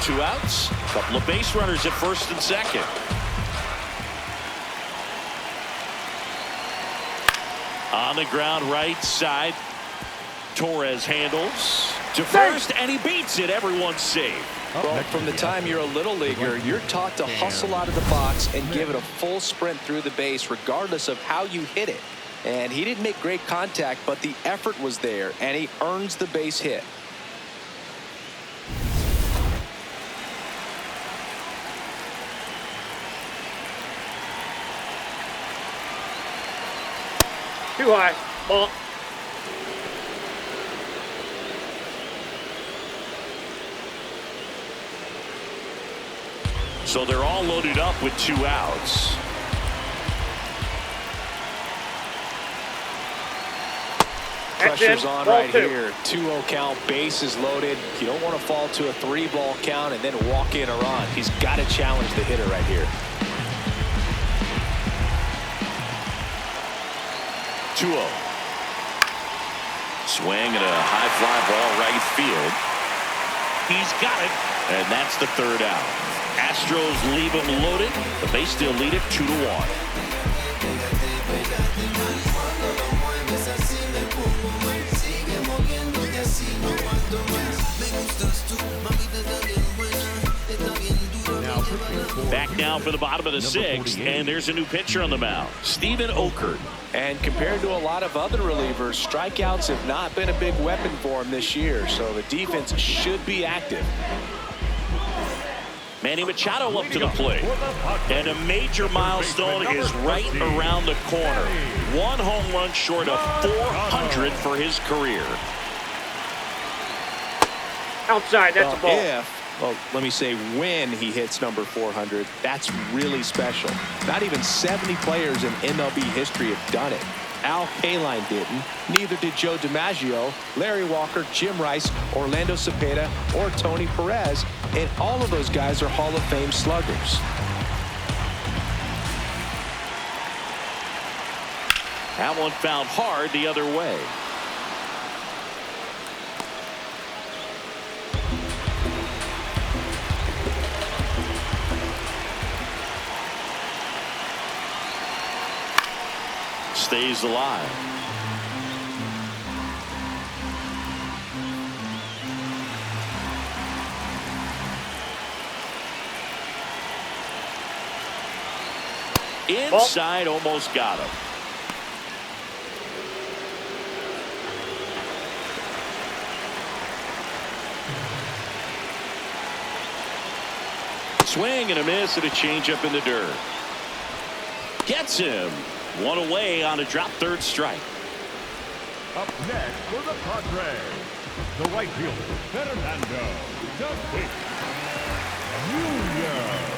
Speaker 2: Two outs, a couple of base runners at first and second. On the ground right side, Torres handles to first, and he beats it. Everyone's safe.
Speaker 3: Well, from the time you're a little leaguer, you're taught to hustle out of the box and give it a full sprint through the base, regardless of how you hit it. And he didn't make great contact, but the effort was there, and he earns the base hit.
Speaker 6: Too high. Ball.
Speaker 2: So they're all loaded up with 2 outs.
Speaker 3: Pressure's on right here. 2-0 count, bases loaded. You don't want to fall to a 3-ball count and then walk in a run. He's got to challenge the hitter right here.
Speaker 2: 2-0. Swing and a high fly ball right field. He's got it, and that's the 3rd out. Astros leave him loaded, but they still lead it 2-1. Back now for the bottom of the 6th, and there's a new pitcher on the mound, Steven Okert.
Speaker 3: And compared to a lot of other relievers, strikeouts have not been a big weapon for him this year, so the defense should be active.
Speaker 2: Manny Machado up to the plate, and a major milestone is right around the corner. 1 home run short of 400 for his career.
Speaker 6: Outside, that's a ball.
Speaker 3: Well, let me say when he hits number 400, that's really special. Not even 70 players in MLB history have done it. Al Kaline didn't. Neither did Joe DiMaggio, Larry Walker, Jim Rice, Orlando Cepeda, or Tony Perez. And all of those guys are Hall of Fame sluggers.
Speaker 2: That one fouled hard the other way. Stays alive. Inside, almost got him. Swing and a miss and a changeup in the dirt. Gets him. One away on a drop third strike.
Speaker 5: Up next for the Padres, the right fielder, Fernando Tatis Jr.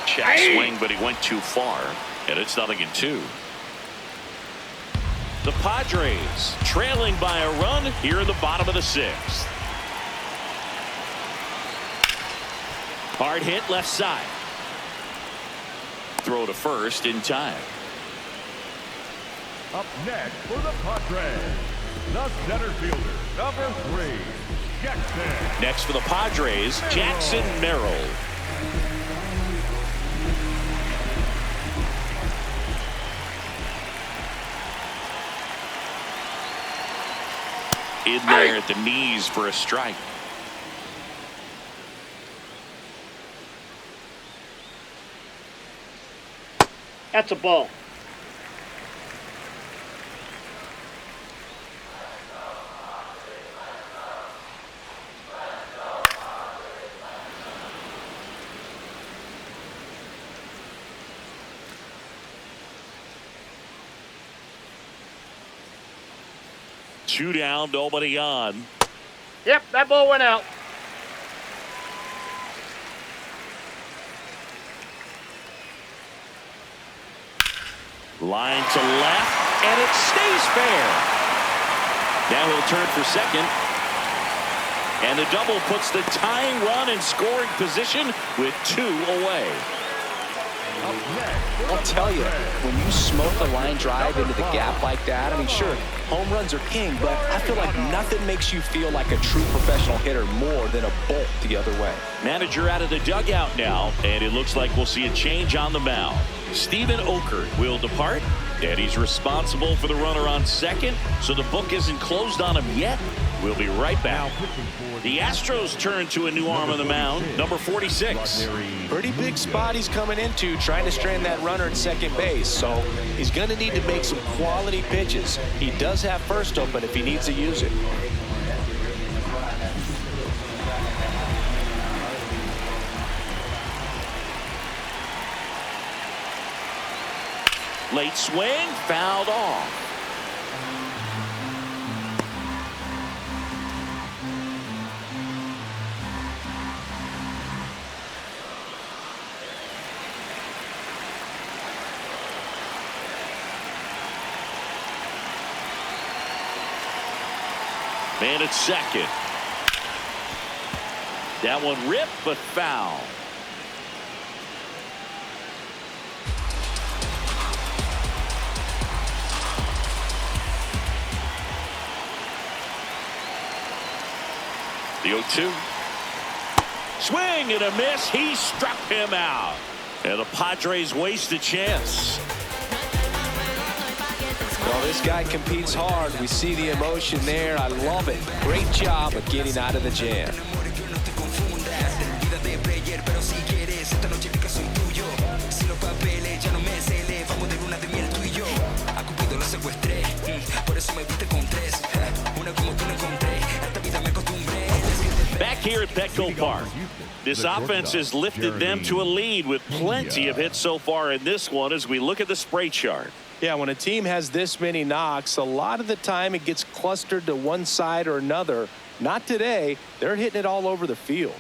Speaker 2: Check swing, but he went too far, and it's 0-2. The Padres trailing by a run here in the bottom of the 6th. Hard hit left side. Throw to first in time.
Speaker 5: Up next for the Padres, the center fielder, number 3, Jackson.
Speaker 2: Next for the Padres, Jackson Merrill. In there at the knees for a strike.
Speaker 6: That's a ball.
Speaker 2: Two down, nobody on.
Speaker 6: Yep, that ball went out.
Speaker 2: Line to left, and it stays fair. Now he'll turn for second. And the double puts the tying run in scoring position with 2 away.
Speaker 3: I'll tell you, when you smoke a line drive into the gap like that, I mean, sure, home runs are king, but I feel like nothing makes you feel like a true professional hitter more than a bolt the other way.
Speaker 2: Manager out of the dugout now, and it looks like we'll see a change on the mound. Stephen Okert will depart, and he's responsible for the runner on second, so the book isn't closed on him yet. We'll be right back. The Astros turn to a new arm on the mound, number 46.
Speaker 3: Pretty big spot he's coming into, trying to strand that runner at second base, so he's going to need to make some quality pitches. He does have first open if he needs to use it.
Speaker 2: Late swing, fouled off. Man at second. That one ripped, but foul. The 0-2. Swing and a miss. He struck him out. And the Padres waste a chance.
Speaker 3: Well, this guy competes hard. We see the emotion there. I love it. Great job of getting out of the jam.
Speaker 2: here at Petco Park. This offense has lifted them to a lead with plenty of hits so far in this one as we look at the spray chart.
Speaker 3: Yeah, when a team has this many knocks, a lot of the time it gets clustered to one side or another. Not today. They're hitting it all over the field.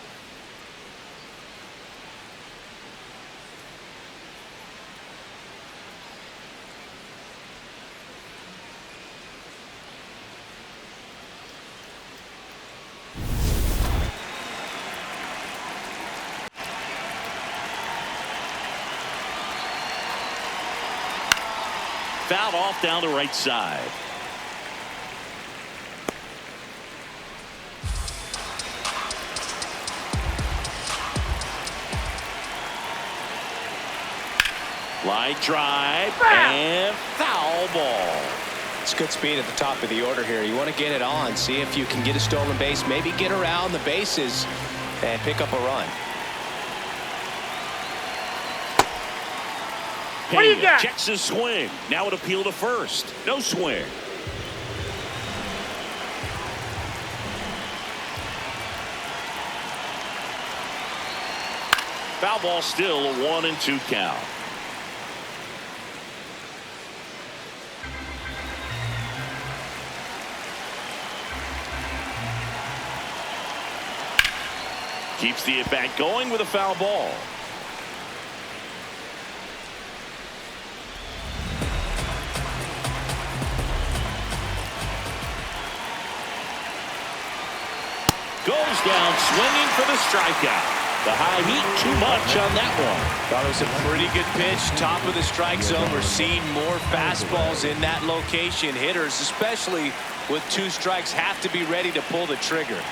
Speaker 2: Fouled off down the right side. Line drive and foul ball.
Speaker 3: It's good speed at the top of the order here. You want to get it on, see if you can get a stolen base, maybe get around the bases and pick up a run.
Speaker 6: What do you got?
Speaker 2: Checks his swing. Now it appeal to first. No swing. Foul ball, still a 1-2 count. Keeps the at-bat going with a foul ball. Goes down swinging for the strikeout. The high heat, too much on that one.
Speaker 3: Thought it was a pretty good pitch. Top of the strike zone. We're seeing more fastballs in that location. Hitters, especially with 2 strikes, have to be ready to pull the trigger.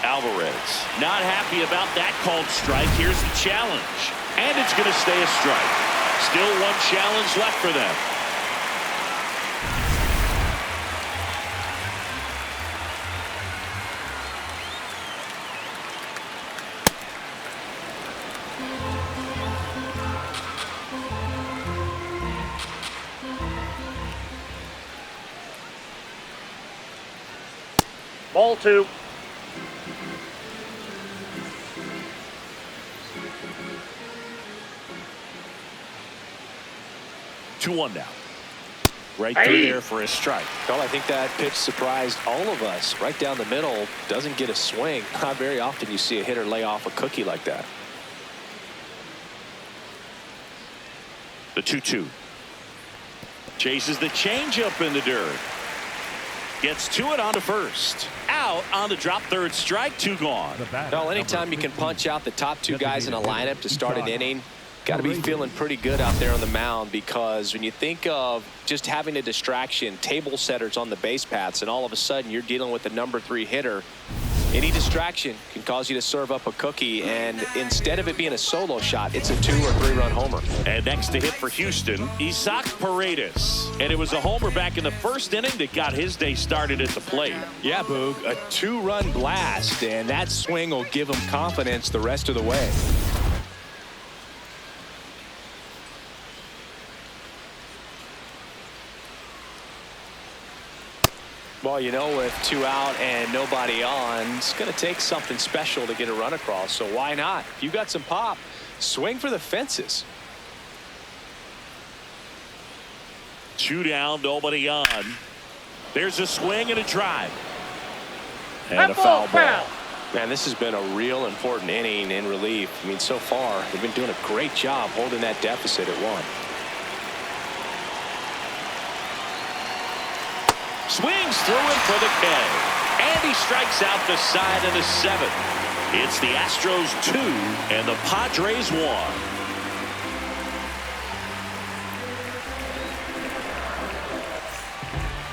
Speaker 2: Alvarez not happy about that called strike. Here's the challenge, and it's going to stay a strike. Still one challenge left for them.
Speaker 6: Ball 2.
Speaker 2: Two one now. Right through there for a strike.
Speaker 3: Well, I think that pitch surprised all of us. Right down the middle, doesn't get a swing. Not very often you see a hitter lay off a cookie like that.
Speaker 2: The 2-2. Chases the changeup in the dirt. Gets to it on to first. Out on the drop, third strike, 2 gone.
Speaker 3: Well, anytime you can punch out the top 2 guys in a lineup to start an inning, got to be feeling pretty good out there on the mound, because when you think of just having a distraction, table setters on the base paths, and all of a sudden you're dealing with the number 3 hitter, any distraction can cause you to serve up a cookie, and instead of it being a solo shot, it's a 2 or 3 run homer.
Speaker 2: And next to hit for Houston, Isaac Paredas. And it was a homer back in the first inning that got his day started at the plate.
Speaker 3: Yeah, Boog, a 2-run blast, and that swing will give him confidence the rest of the way. Well, you know, with 2 out and nobody on, it's going to take something special to get a run across. So why not? If you got some pop, swing for the fences.
Speaker 2: 2 down, nobody on. There's a swing and a drive. And a foul ball.
Speaker 3: Man, this has been a real important inning in relief. I mean, so far, they've been doing a great job holding that deficit at 1.
Speaker 2: Swings through it for the K. And he strikes out the side of the 7th. It's the Astros 2 and the Padres 1.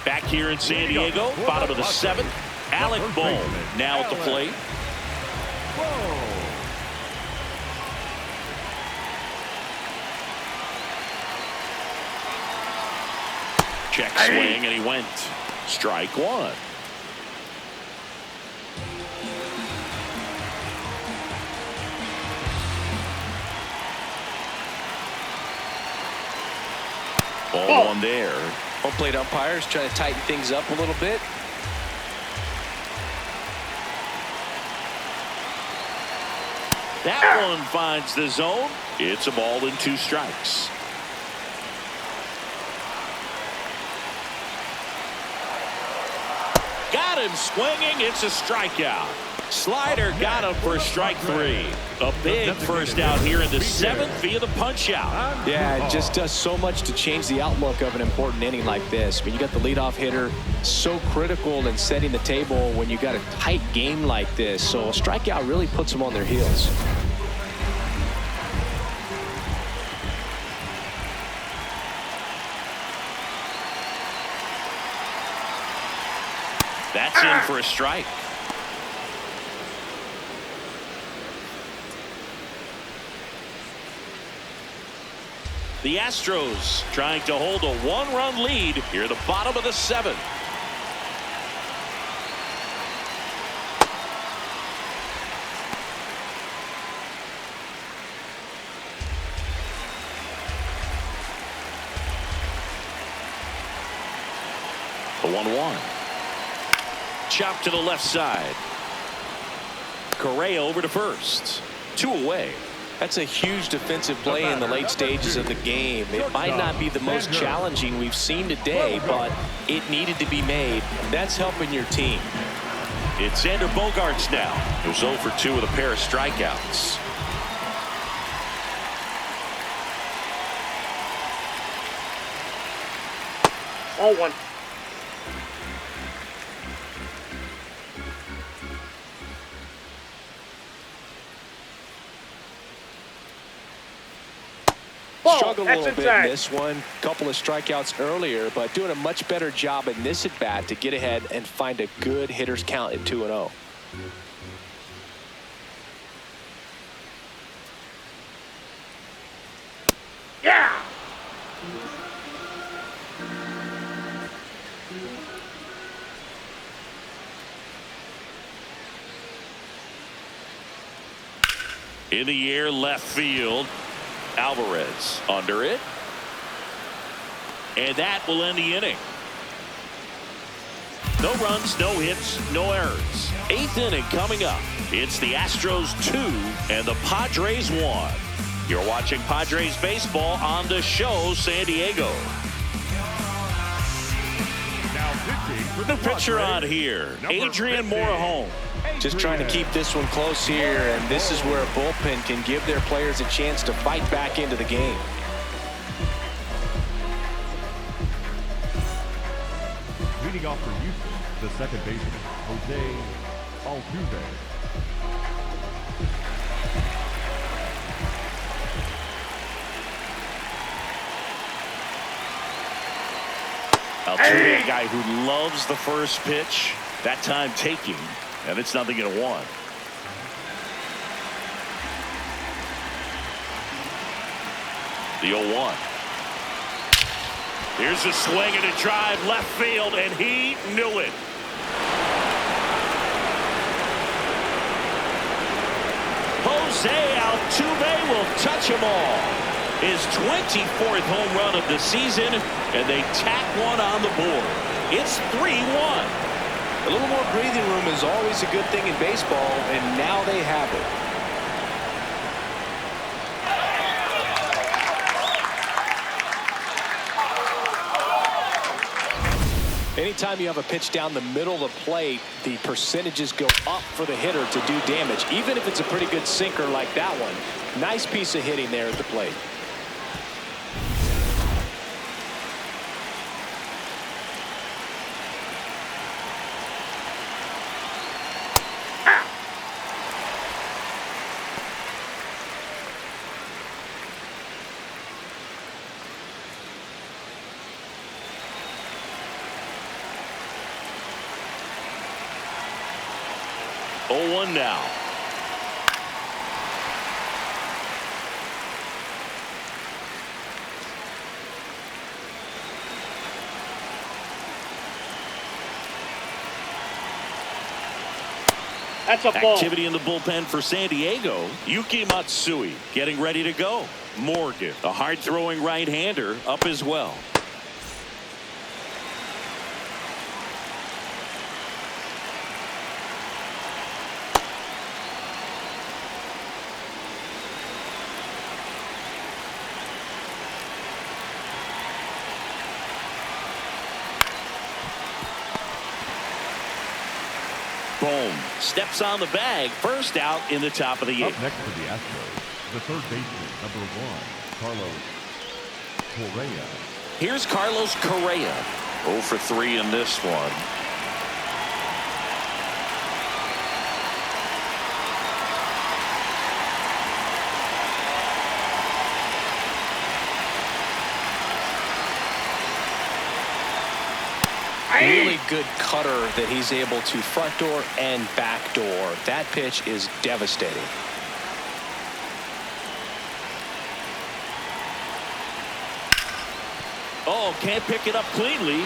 Speaker 2: Back here in San Diego, bottom of the 7th. Alex Bohm now at the plate. Check swing, and he went. Strike 1. Ball one there.
Speaker 3: Home plate umpires trying to tighten things up a little bit.
Speaker 2: That one finds the zone. It's a ball and 2 strikes. Got him swinging. It's a strikeout. Slider got him for strike 3. A big first out here in the 7th via the punch out.
Speaker 3: Yeah, it just does so much to change the outlook of an important inning like this. I mean, you got the leadoff hitter, so critical in setting the table when you got a tight game like this. So a strikeout really puts them on their heels.
Speaker 2: That's in for a strike. The Astros trying to hold a 1-run lead here at the bottom of the 7th. The 1-1. Chop to the left side. Correa over to first. 2 away.
Speaker 3: That's a huge defensive play in the late stages of the game. It might not be the most challenging we've seen today, but it needed to be made. That's helping your team.
Speaker 2: It's Xander Boegarts now, who's 0 for 2 with a pair of strikeouts.
Speaker 6: Oh, 1.
Speaker 3: Struggled a little bit in this one. Couple of strikeouts earlier, but doing a much better job in this at bat to get ahead and find a good hitter's count at 2-0.
Speaker 6: Yeah.
Speaker 2: In the air, left field. Alvarez under it. And that will end the inning. No runs, no hits, no errors. 8th inning coming up. It's the Astros 2 and the Padres 1. You're watching Padres baseball on the show San Diego. The pitcher on here, Adrian Morejon.
Speaker 3: Just trying to keep this one close here, and this is where a bullpen can give their players a chance to fight back into the game.
Speaker 5: Leading off for Houston, the second baseman, Jose Altuve.
Speaker 2: Altuve, a guy who loves the first pitch, that time taking. And it's 0-1. The 0-1. Here's a swing and a drive left field, and he knew it. Jose Altuve will touch them all. His 24th home run of the season, and they tack one on the board. It's 3-1.
Speaker 3: A little more breathing room is always a good thing in baseball, and now they have it. Anytime you have a pitch down the middle of the plate, the percentages go up for the hitter to do damage, even if it's a pretty good sinker like that one. Nice piece of hitting there at the plate.
Speaker 2: One now.
Speaker 6: That's a ball.
Speaker 2: Activity in the bullpen for San Diego. Yuki Matsui getting ready to go. Morgan, a hard-throwing right-hander, up as well. Bohm steps on the bag. First out in the top of the
Speaker 5: Up
Speaker 2: eighth.
Speaker 5: next for the Astros, the third baseman, number 1, Carlos Correa.
Speaker 2: Here's Carlos Correa. 0 for 3 in this one.
Speaker 3: Really good cutter that he's able to front door and back door. That pitch is devastating.
Speaker 2: Oh, can't pick it up cleanly,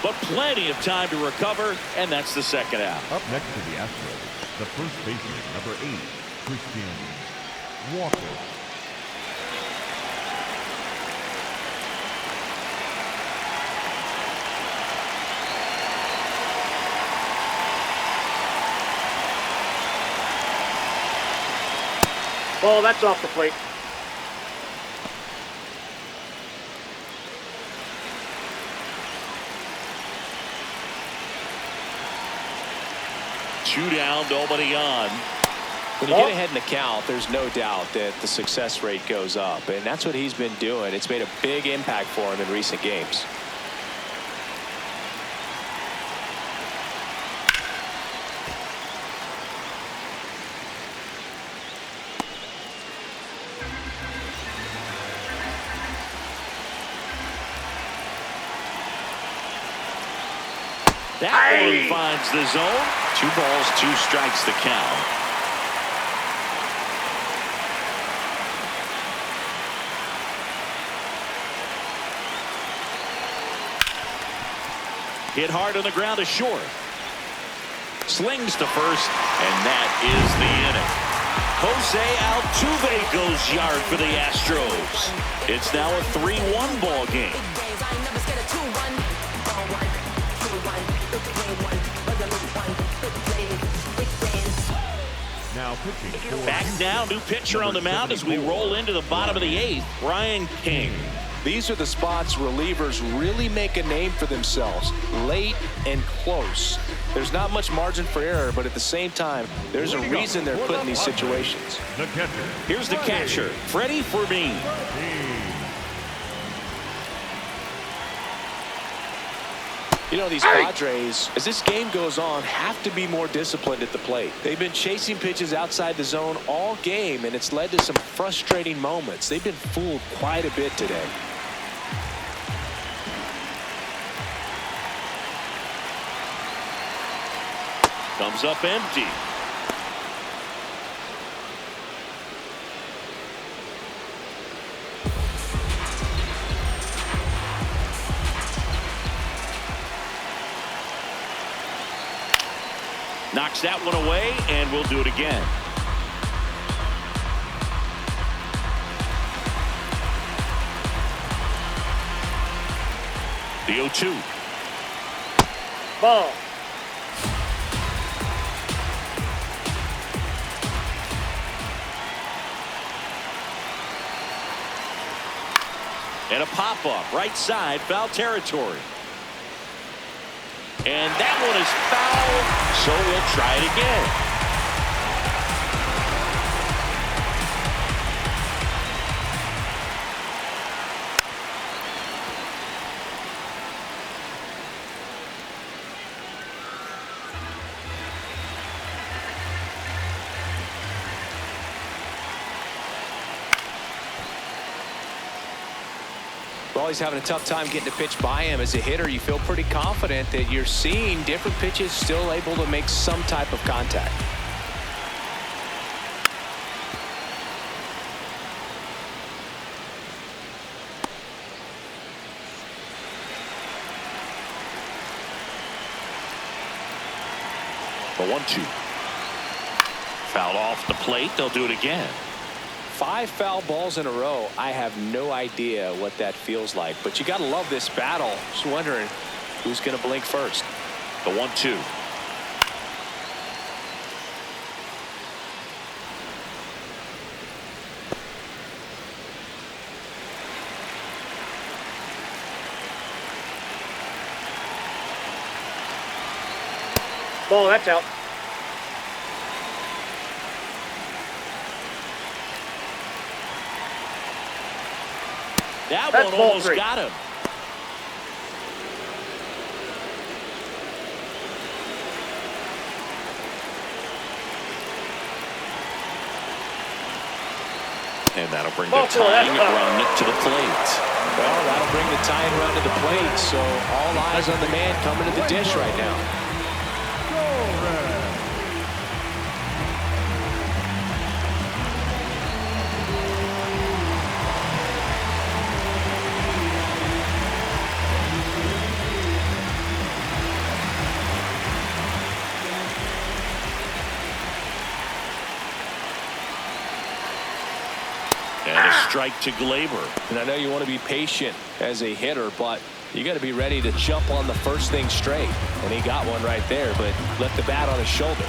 Speaker 2: but plenty of time to recover, and that's the second out.
Speaker 5: Up next for the Astros, the first baseman, number 8, Christian Walker.
Speaker 6: Ball, that's off the plate.
Speaker 2: Two down, nobody on.
Speaker 3: When you get ahead in the count, there's no doubt that the success rate goes up, and that's what he's been doing. It's made a big impact for him in recent games.
Speaker 2: That one finds the zone. 2 balls, 2 strikes, the count. Hit hard on the ground to short. Slings to first, and that is the inning. Jose Altuve goes yard for the Astros. It's now a 3-1 ball game.
Speaker 5: Now pitching for
Speaker 2: Back now, new pitcher on the mound as we roll into the bottom of the 8th, Brian King.
Speaker 3: These are the spots relievers really make a name for themselves, late and close. There's not much margin for error, but at the same time, there's a reason they're put in these situations.
Speaker 5: the catcher.
Speaker 2: Here's the catcher, Freddy Fermin.
Speaker 3: You know, these Padres, as this game goes on, have to be more disciplined at the plate. They've been chasing pitches outside the zone all game, and it's led to some frustrating moments. They've been fooled quite a bit today.
Speaker 2: Comes up empty. Knocks that one away, and we'll do it again. The 0-2.
Speaker 6: Ball.
Speaker 2: And a pop-up, right side, foul territory. And that one is foul, so we'll try it again.
Speaker 3: Well, he's having a tough time getting a pitch by him. As a hitter, you feel pretty confident that you're seeing different pitches still able to make some type of contact.
Speaker 2: The 1-2. Foul off the plate. They'll do it again.
Speaker 3: 5 foul balls in a row. I have no idea what that feels like, but you got to love this battle. Just wondering who's going to blink first.
Speaker 2: The 1-2.
Speaker 6: Ball, that's out.
Speaker 2: That
Speaker 6: That's
Speaker 2: one
Speaker 6: ball
Speaker 2: almost
Speaker 6: 3.
Speaker 2: got him. And that'll bring the tying run to the plate.
Speaker 3: Well, that'll bring the tying run to the plate. So all eyes on the man coming to the dish right now.
Speaker 2: And a strike to Gleyber.
Speaker 3: And I know you want to be patient as a hitter, but you got to be ready to jump on the first thing straight. And he got one right there, but left the bat on his shoulder.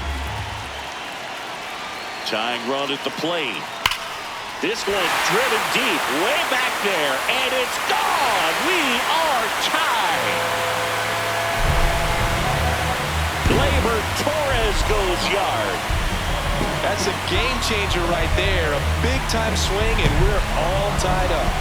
Speaker 2: Tying run at the plate. This one driven deep, way back there, and it's gone. We are tied. Gleyber Torres goes yard.
Speaker 3: That's a game changer right there. A big time swing, and we're all tied up.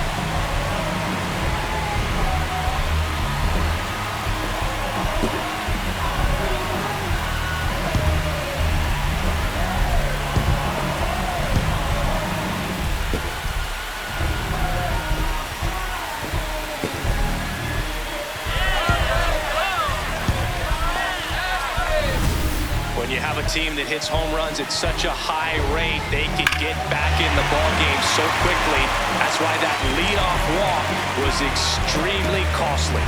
Speaker 3: When you have a team that hits home runs at such a high rate, they can get back in the ball game so quickly. That's why that leadoff walk was extremely costly.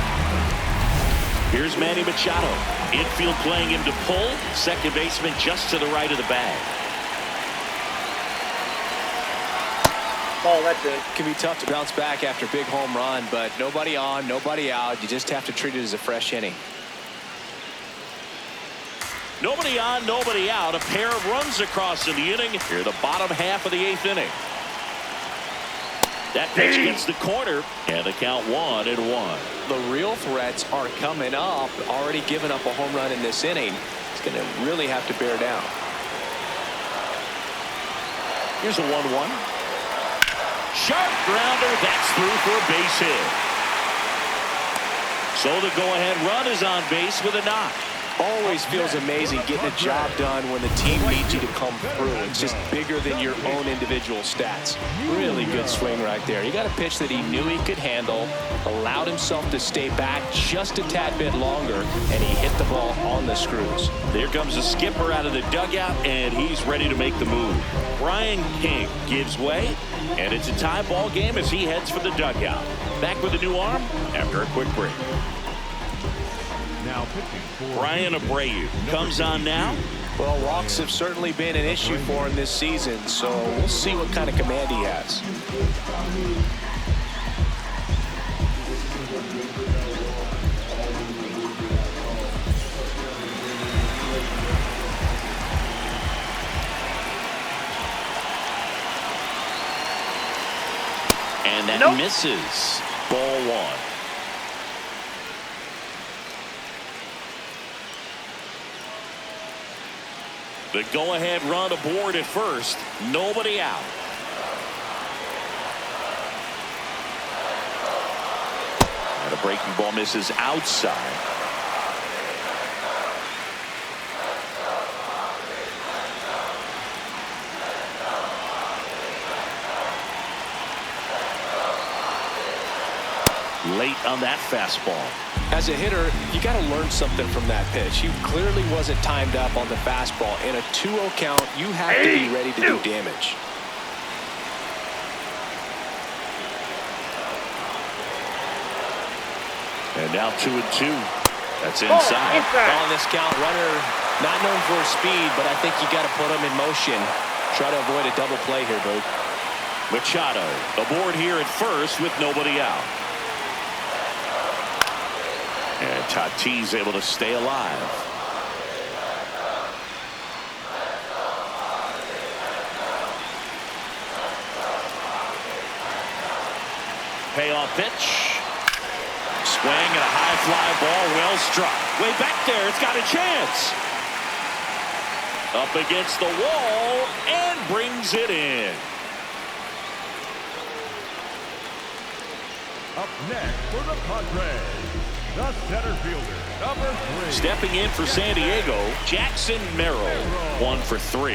Speaker 2: Here's Manny Machado. Infield playing him to pull. Second baseman just to the right of the bag.
Speaker 6: Ball, that's it.
Speaker 3: It can be tough to bounce back after a big home run, but nobody on, nobody out. You just have to treat it as a fresh inning.
Speaker 2: Nobody on, nobody out. A pair of runs across in the inning. Here, the bottom half of the 8th inning. That pitch gets the corner, and the count 1-1.
Speaker 3: The real threats are coming up. Already given up a home run in this inning. It's going to really have to bear down.
Speaker 2: Here's a 1-1. Sharp grounder. That's through for a base hit. So the go-ahead run is on base with a knock.
Speaker 3: Always feels amazing getting a job done when the team needs you to come through. It's just bigger than your own individual stats. Really good swing right there. He got a pitch that he knew he could handle, allowed himself to stay back just a tad bit longer, and he hit the ball on the screws.
Speaker 2: There comes the skipper out of the dugout, and he's ready to make the move. Brian King gives way, and it's a tie ball game as he heads for the dugout. Back with a new arm after a quick break.
Speaker 5: Now pitching for
Speaker 2: Brian Abreu comes on now.
Speaker 3: Well, walks have certainly been an issue for him this season, so we'll see what kind of command he has.
Speaker 2: And that misses. Ball 1. The go-ahead run aboard at first. Nobody out. And a breaking ball misses outside. Late on that fastball.
Speaker 3: As a hitter, you got to learn something from that pitch. He clearly wasn't timed up on the fastball. In a 2-0 count, you have to be ready to do damage.
Speaker 2: And now 2-2. That's inside.
Speaker 3: On this count, runner not known for his speed, but I think you got to put him in motion. Try to avoid a double play here, Boog.
Speaker 2: Machado aboard here at first with nobody out. And Tatis able to stay alive. Payoff pitch. Swing and a high fly ball, well struck. Way back there, it's got a chance. Up against the wall and brings it in.
Speaker 5: Up next for the Padres, the center fielder, number 3.
Speaker 2: Stepping in for San Diego, Jackons Merrill, 1 for 3.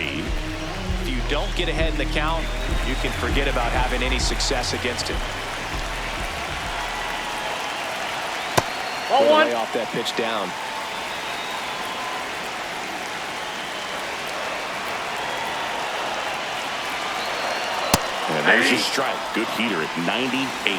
Speaker 3: If you don't get ahead in the count, you can forget about having any success against it.
Speaker 6: Ball one.
Speaker 3: Lay off that pitch down.
Speaker 2: And there's a strike. Good heater at 98.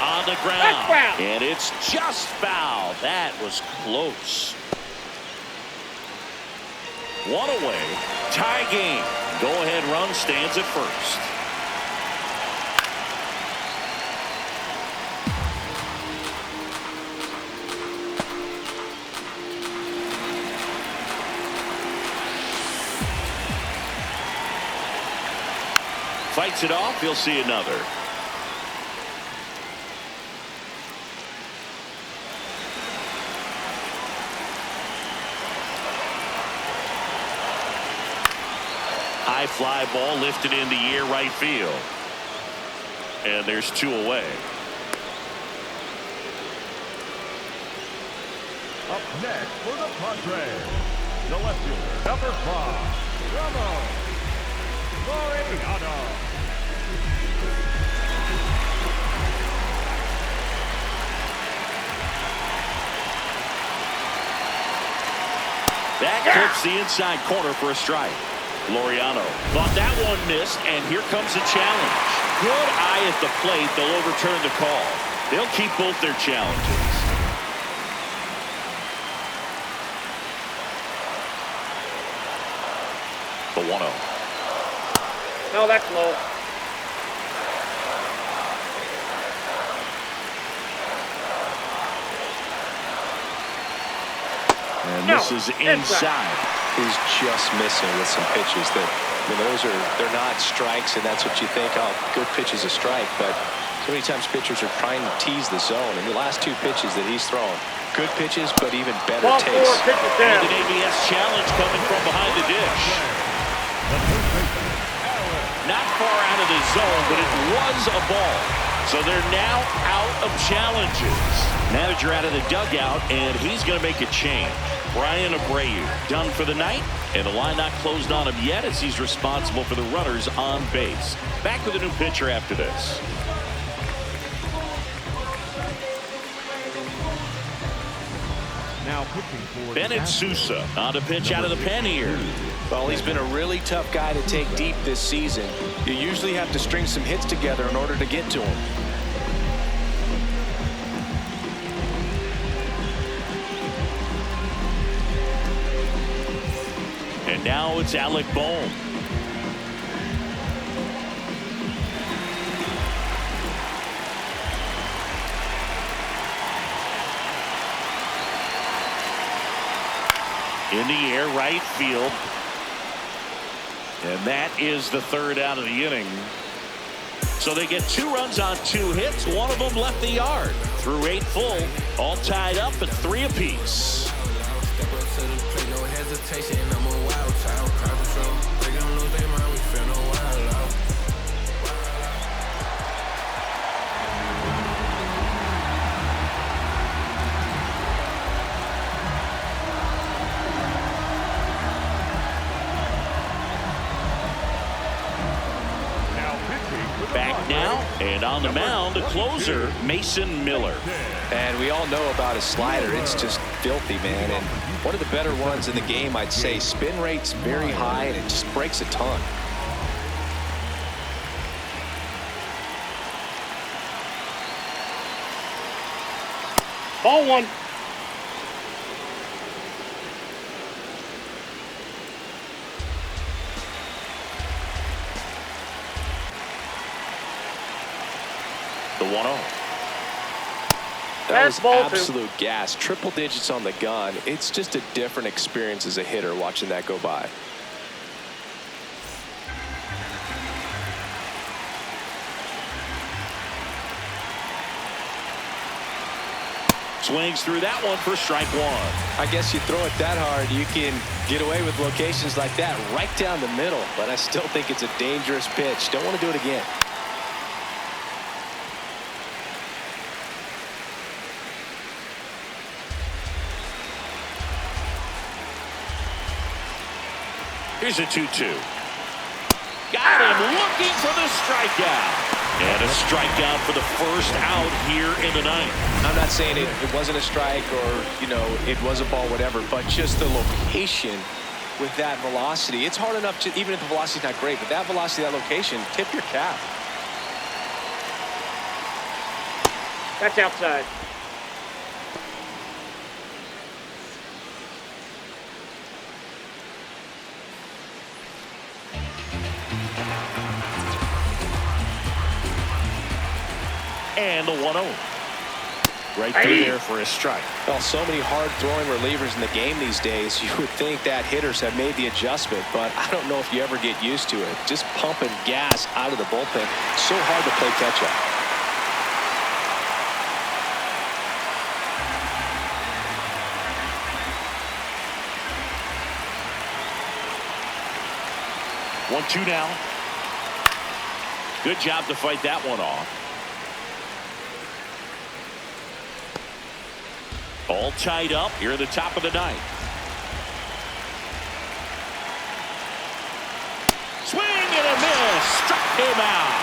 Speaker 2: On the ground. And it's just foul. That was close. 1 away. Tie game. Go-ahead run stands at first. Fights it off. He'll see another. High fly ball lifted in the air right field. And there's 2 away.
Speaker 5: Up next for the Padres, the left fielder, number 5, Ramon Laureano.
Speaker 2: That clips the inside corner for a strike. Laureano thought that one missed, and here comes a challenge. Good eye at the plate. They'll overturn the call. They'll keep both their challenges. The 1-0.
Speaker 6: No, that's low.
Speaker 2: And this is inside.
Speaker 3: He's just missing with some pitches that, I mean, they're not strikes, and that's what you think, oh, good pitch is a strike, but so many times pitchers are trying to tease the zone, and the last 2 pitches that he's thrown, good pitches, but even better
Speaker 6: Ball
Speaker 3: taste.
Speaker 6: 4, pitch it down.
Speaker 2: And an ABS challenge coming from behind the dish. Not far out of the zone, but it was a ball. So they're now out of challenges. Manager out of the dugout, and he's going to make a change. Brian Abreu done for the night, and the line not closed on him yet as he's responsible for the runners on base. Back with a new pitcher after this.
Speaker 5: Now pitching for
Speaker 2: Bennett Sousa on to pitch out of the pen here.
Speaker 3: Well, he's been a really tough guy to take deep this season. You usually have to string some hits together in order to get to him.
Speaker 2: And now it's Alex Bohm. In the air, right field. And that is the 3rd out of the inning. So they get 2 runs on 2 hits. One of them left the yard. Through 8 full. All tied up at 3 apiece. Back now, and on the mound, the closer, Mason Miller.
Speaker 3: And we all know about his slider. It's just filthy, man. And one of the better ones in the game, I'd say. Spin rate's very high, and it just breaks a ton.
Speaker 6: Ball 1.
Speaker 2: The 1-0.
Speaker 3: That was
Speaker 6: That's ball two.
Speaker 3: absolute gas. Triple digits on the gun. It's just a different experience as a hitter watching that go by.
Speaker 2: Swings through that one for strike one.
Speaker 3: I guess you throw it that hard, you can get away with locations like that right down the middle. But I still think it's a dangerous pitch. Don't want to do it again.
Speaker 2: Here's a 2-2. Got him looking for the strikeout. And a strikeout for the first out here in the ninth.
Speaker 3: I'm not saying it wasn't a strike or, you know, it was a ball, whatever, but just the location with that velocity. It's hard enough to, even if the velocity's not great, but that velocity, that location, tip your cap.
Speaker 6: That's outside.
Speaker 2: And the 1-0. Right through there for a strike.
Speaker 3: Well, so many hard-throwing relievers in the game these days, you would think that hitters have made the adjustment, but I don't know if you ever get used to it. Just pumping gas out of the bullpen. So hard to play catch-up.
Speaker 2: One-two now. Good job to fight that one off. All tied up here at the top of the ninth. Swing and a miss. Struck him out.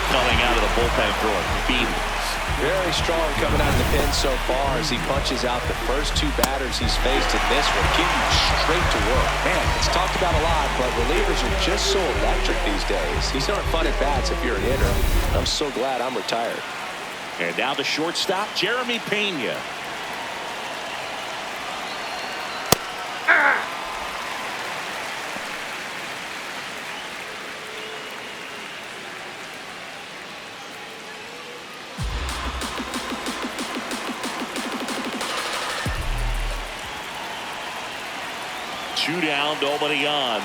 Speaker 2: Coming out of the bullpen throwing beatings.
Speaker 3: Very strong coming out of the pen so far as he punches out the first two batters he's faced in this one. Getting straight to work. Man, it's talked about a lot, but relievers are just so electric these days. These aren't fun at bats if you're a hitter. I'm so glad I'm retired.
Speaker 2: And now the shortstop, Jeremy Pena. Two down, nobody on.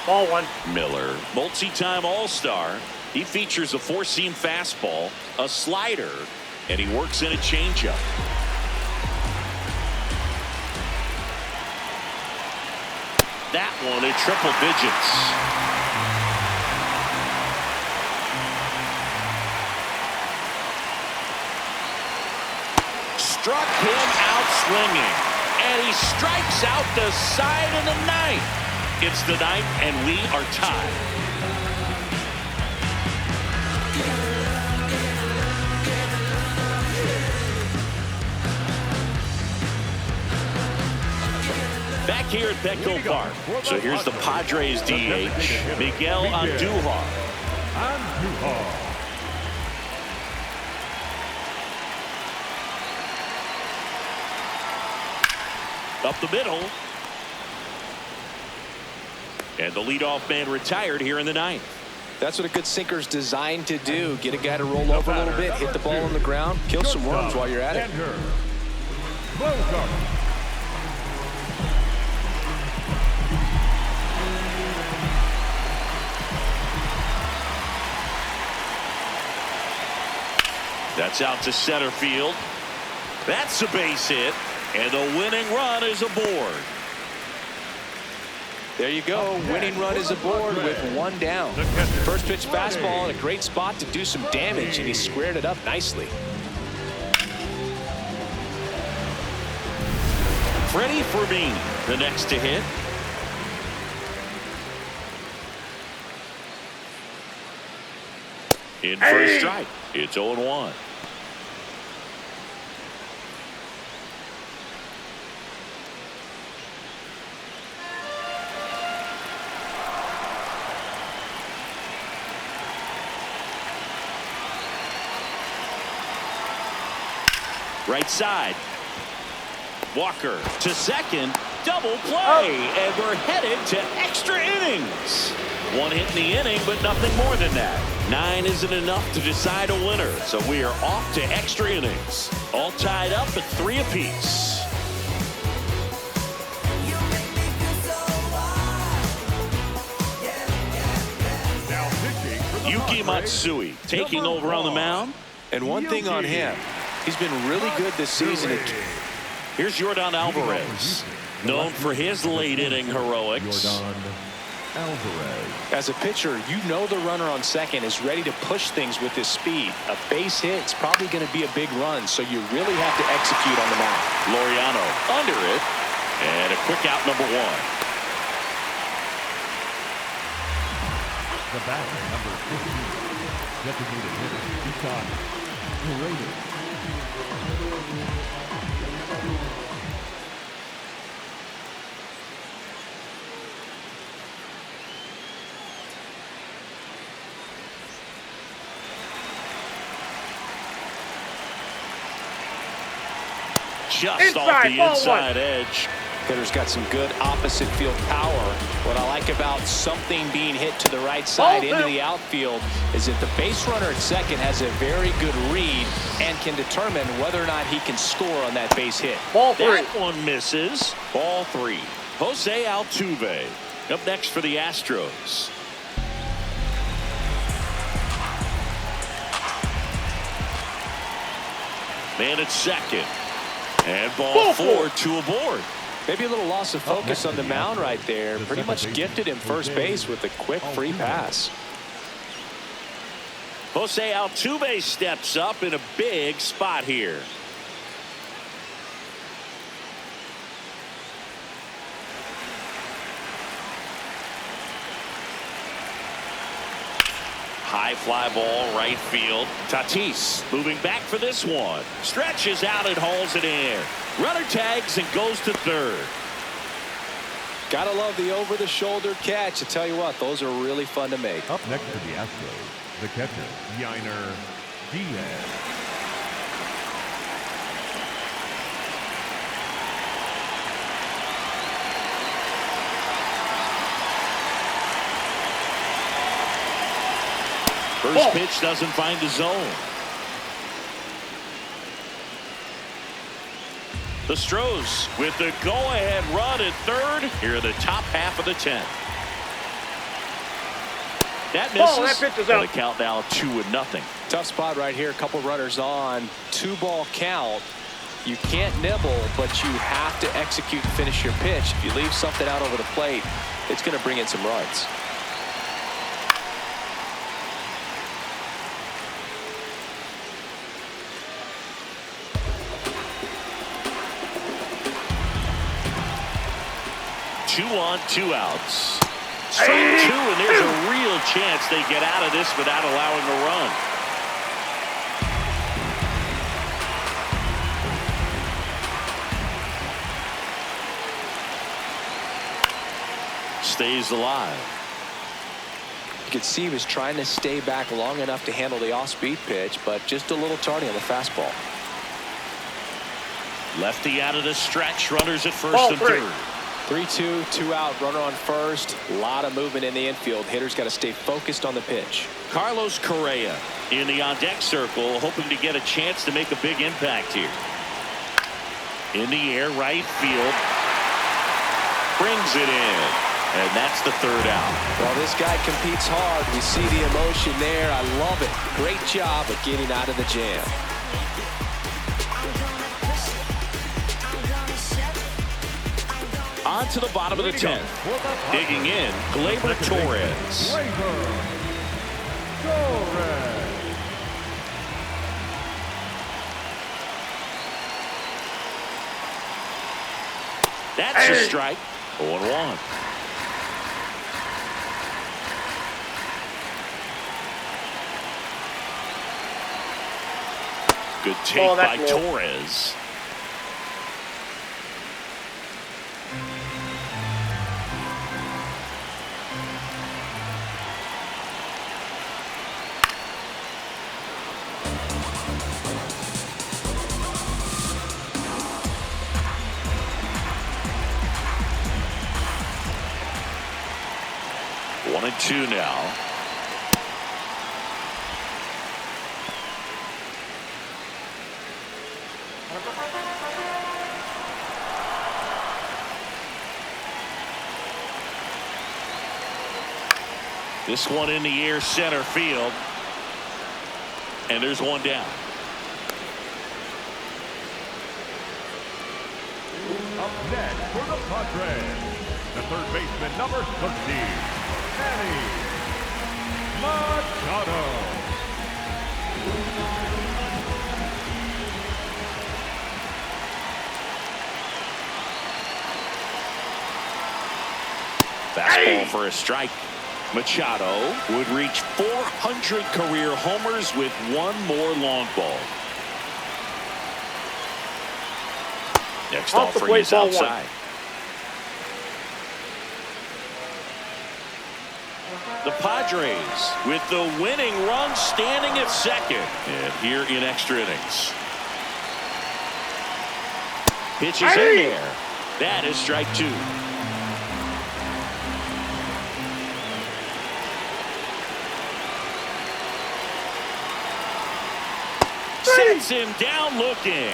Speaker 6: Ball one.
Speaker 2: Miller, multi-time All-Star. He features a four-seam fastball, a slider, and he works in a changeup. That one in triple digits. Struck him out swinging. And he strikes out the side of the ninth. It's the ninth, and we are tied. Back here at Petco Park. So here's the Padres DH, Miguel Andujar. Up the middle. And the leadoff man retired here in the ninth.
Speaker 3: That's what a good sinker's designed to do. Get a guy to roll over a little bit, hit the ball on the ground, kill some worms while you're at it.
Speaker 2: That's out to center field. That's a base hit. And the winning run is aboard.
Speaker 3: There you go. Winning run is aboard with one down. First pitch fastball in a great spot to do some damage, and he squared it up nicely.
Speaker 2: Freddy Fermin, the next to hit. In for a strike. It's 0-1. Right side. Walker to second. double play, and we're headed to extra innings. One hit in the inning, but nothing more than that. 9 isn't enough to decide a winner, so we are off to extra innings. All tied up at 3 apiece. Yuki Matsui taking over on the mound.
Speaker 4: And one thing on him, he's been really good this season.
Speaker 2: Here's Yordan Alvarez, known for his late inning heroics.
Speaker 5: Yordan Alvarez.
Speaker 3: As a pitcher, you know the runner on second is ready to push things with his speed. A base hit is probably going to be a big run, so you really have to execute on the mound.
Speaker 2: Laureano under it, and a quick out, number 1.
Speaker 5: The batter, number 15, designated hitter, Isaac Paredas.
Speaker 2: Just off the inside edge.
Speaker 3: Hitter's got some good opposite field power. What I like about something being hit to the right side into the outfield is that the base runner at second has a very good read and can determine whether or not he can score on that base hit.
Speaker 6: Ball 3.
Speaker 2: That one misses. Ball 3. Jose Altuve up next for the Astros. Man at second. And ball 4, 2 aboard.
Speaker 3: Maybe a little loss of focus on the mound right there. Pretty much gifted him first base with a quick free pass.
Speaker 2: Jose Altuve steps up in a big spot here. High fly ball, right field. Tatis moving back for this one. Stretches out and hauls it in. Runner tags and goes to third.
Speaker 3: Gotta love the over-the-shoulder catch. I tell you what, those are really fun to make.
Speaker 5: Up next for the Astros, the catcher, Yainer Diaz.
Speaker 2: First pitch doesn't find the zone. The Astros with the go-ahead run at third here in the top half of the 10th. That misses.
Speaker 6: That pitch is
Speaker 2: and
Speaker 6: out.
Speaker 2: the count now 2-0.
Speaker 3: Tough spot right here. A couple runners on. 2-ball count. You can't nibble, but you have to execute and finish your pitch. If you leave something out over the plate, it's going to bring in some runs.
Speaker 2: Two on, 2 outs. Strike 2, and there's a real chance they get out of this without allowing a run. Stays alive.
Speaker 3: You could see he was trying to stay back long enough to handle the off-speed pitch, but just a little tardy on the fastball.
Speaker 2: Lefty out of the stretch. Runners at first and third.
Speaker 3: 3-2, 2 out, runner on first. A lot of movement in the infield. Hitter's got to stay focused on the pitch.
Speaker 2: Carlos Correa in the on-deck circle, hoping to get a chance to make a big impact here. In the air, right field. Brings it in. And that's the third out.
Speaker 3: Well, this guy competes hard. We see the emotion there. I love it. Great job of getting out of the jam.
Speaker 2: On to the bottom of the 10th. Digging in, Gleyber Torres. That's a strike. 0-1. Good take by Torres. 1-2 now. This one in the air, center field. And there's one down.
Speaker 5: Up next for the Padres, the third baseman, number 13, Manny Machado.
Speaker 2: Fastball for a strike. Machado would reach 400 career homers with one more long ball. Next offering is outside. The Padres with the winning run standing at second. And here in extra innings. Pitches in there. That is strike two. Sets him down looking.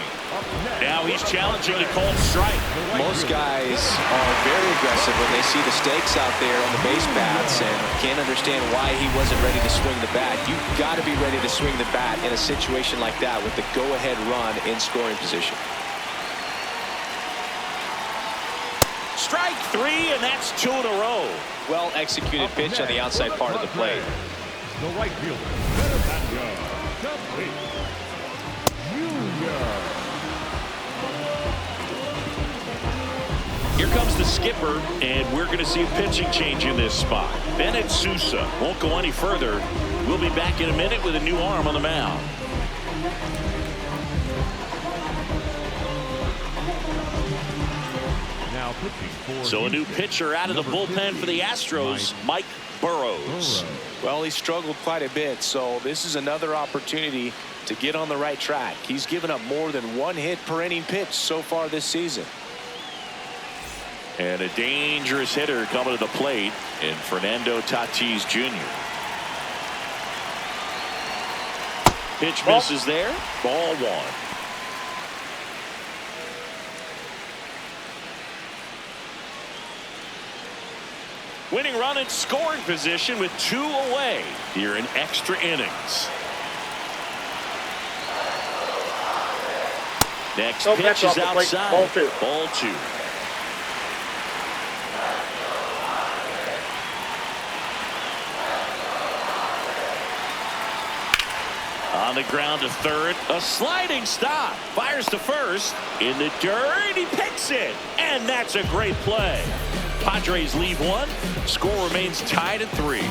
Speaker 2: Now he's challenging a called strike.
Speaker 3: Most guys are very aggressive when they see the stakes out there on the base paths and can't understand why he wasn't ready to swing the bat. You've got to be ready to swing the bat in a situation like that with the go-ahead run in scoring position.
Speaker 2: Strike three, and that's two in a row.
Speaker 3: Well executed pitch on the outside part of the plate.
Speaker 5: The right fielder, Fernando Jr.
Speaker 2: Here comes the skipper, and we're going to see a pitching change in this spot. Bennett Sousa won't go any further. We'll be back in a minute with a new arm on the mound.
Speaker 5: Now pitching for
Speaker 2: So a new pitcher out of the bullpen for the Astros, Mike Burrows.
Speaker 3: Well, he struggled quite a bit, so this is another opportunity to get on the right track. He's given up more than one hit per inning pitch so far this season.
Speaker 2: And a dangerous hitter coming to the plate in Fernando Tatis Jr. Pitch misses there. Ball one. Winning run in scoring position with two away here in extra innings. Next pitch is outside. Ball two. On the ground to third. A sliding stop. Fires to first. In the dirt. He picks it. And that's a great play. Padres leave one. Score remains tied at 3.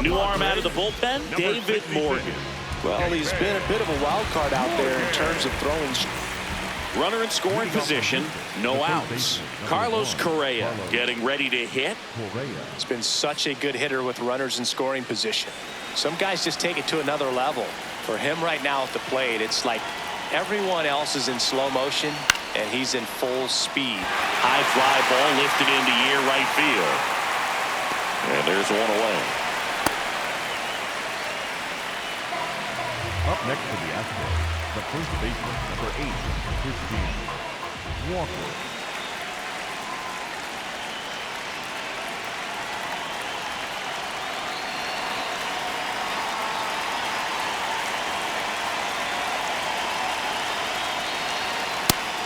Speaker 2: New arm out of the bullpen, David Morgan.
Speaker 3: Well, he's been a bit of a wild card out there in terms of throwing.
Speaker 2: Runner in scoring position, no outs. Carlos Correa getting ready to hit.
Speaker 3: He's been such a good hitter with runners in scoring position. Some guys just take it to another level. For him right now at the plate, it's like everyone else is in slow motion and he's in full speed.
Speaker 2: High fly ball lifted into air right field. And there's one away.
Speaker 5: Up next for the Astros, the first baseman, number 8, Christian Walker.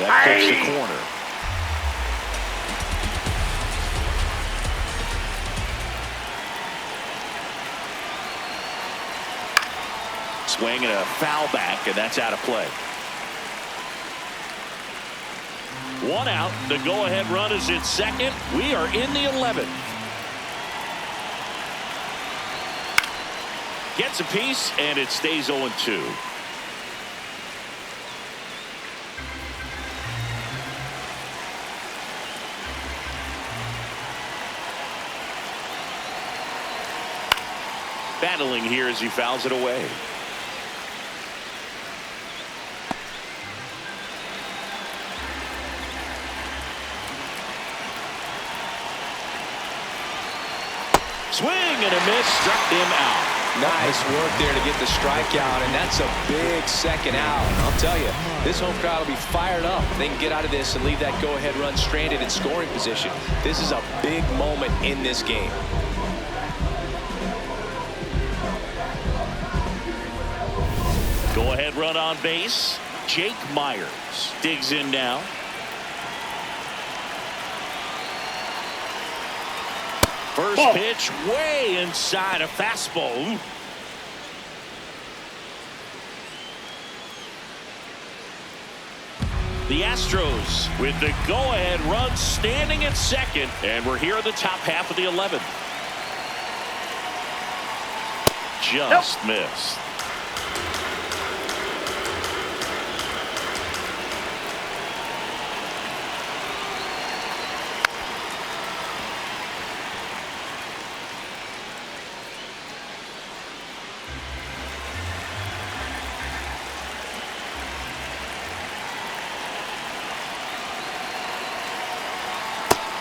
Speaker 2: That takes the corner. Swing and a foul back, and that's out of play. One out. The go-ahead run is in second. We are in the 11th. Gets a piece, and it stays 0-2. Battling here as he fouls it away. Swing and a miss, struck him out.
Speaker 3: Nice work there to get the strikeout, and that's a big second out. And I'll tell you, this home crowd will be fired up. They can get out of this and leave that go-ahead run stranded in scoring position. This is a big moment in this game.
Speaker 2: Go-ahead run on base. Jake Myers digs in now. First pitch way inside, a fastball. Ooh. The Astros with the go-ahead run standing at second, and we're here in the top half of the 11th. Just missed.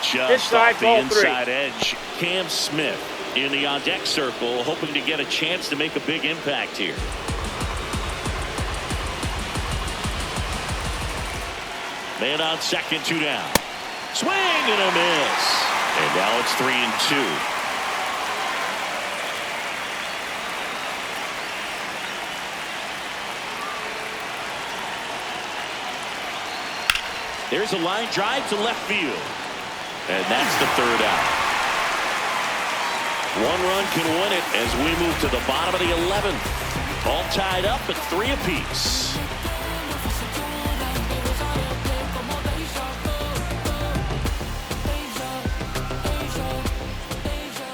Speaker 2: Just off the inside edge. Cam Smith in the on-deck circle, hoping to get a chance to make a big impact here. Man on second, 2 down. Swing and a miss. And now it's 3-2. There's a line drive to left field. And that's the 3rd out. 1 run can win it as we move to the bottom of the 11th. All tied up at 3 apiece.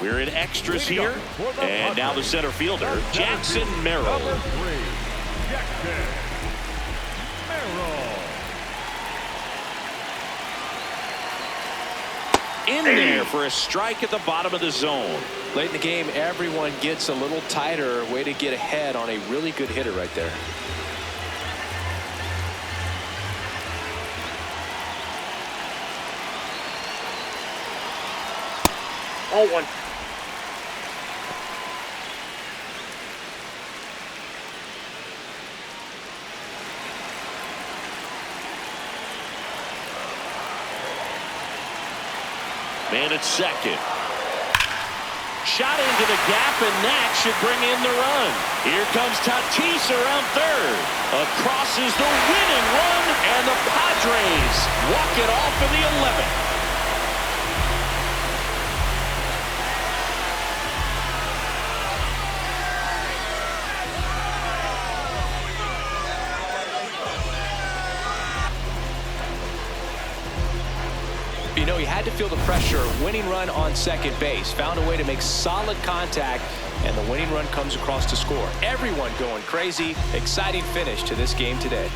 Speaker 2: We're in extras here. And now the center fielder, Jackson Merrill.
Speaker 5: Jackson Merrill.
Speaker 2: In there for a strike at the bottom of the zone.
Speaker 3: Late in the game, everyone gets a little tighter. Way to get ahead on a really good hitter right there.
Speaker 6: Oh, 1.
Speaker 2: Man at second. Shot into the gap, and that should bring in the run. Here comes Tatis around third. Across is the winning run, and the Padres walk it off in the 11th.
Speaker 3: You know, he had to feel the pressure. Winning run on second base. Found a way to make solid contact, and the winning run comes across to score. Everyone going crazy. Exciting finish to this game today.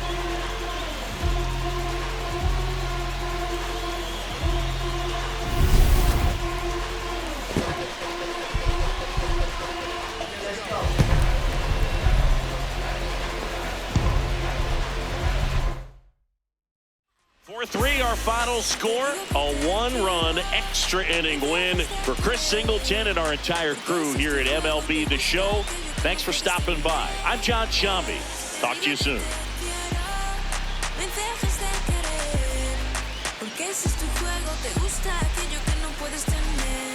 Speaker 2: Our final score, a 1-run extra inning win for Chris Singleton and our entire crew here at MLB The Show. Thanks for stopping by. I'm John Shambi. Talk to you soon.
Speaker 10: Porque ese es tu juego, te gusta aquello que no puedes tener.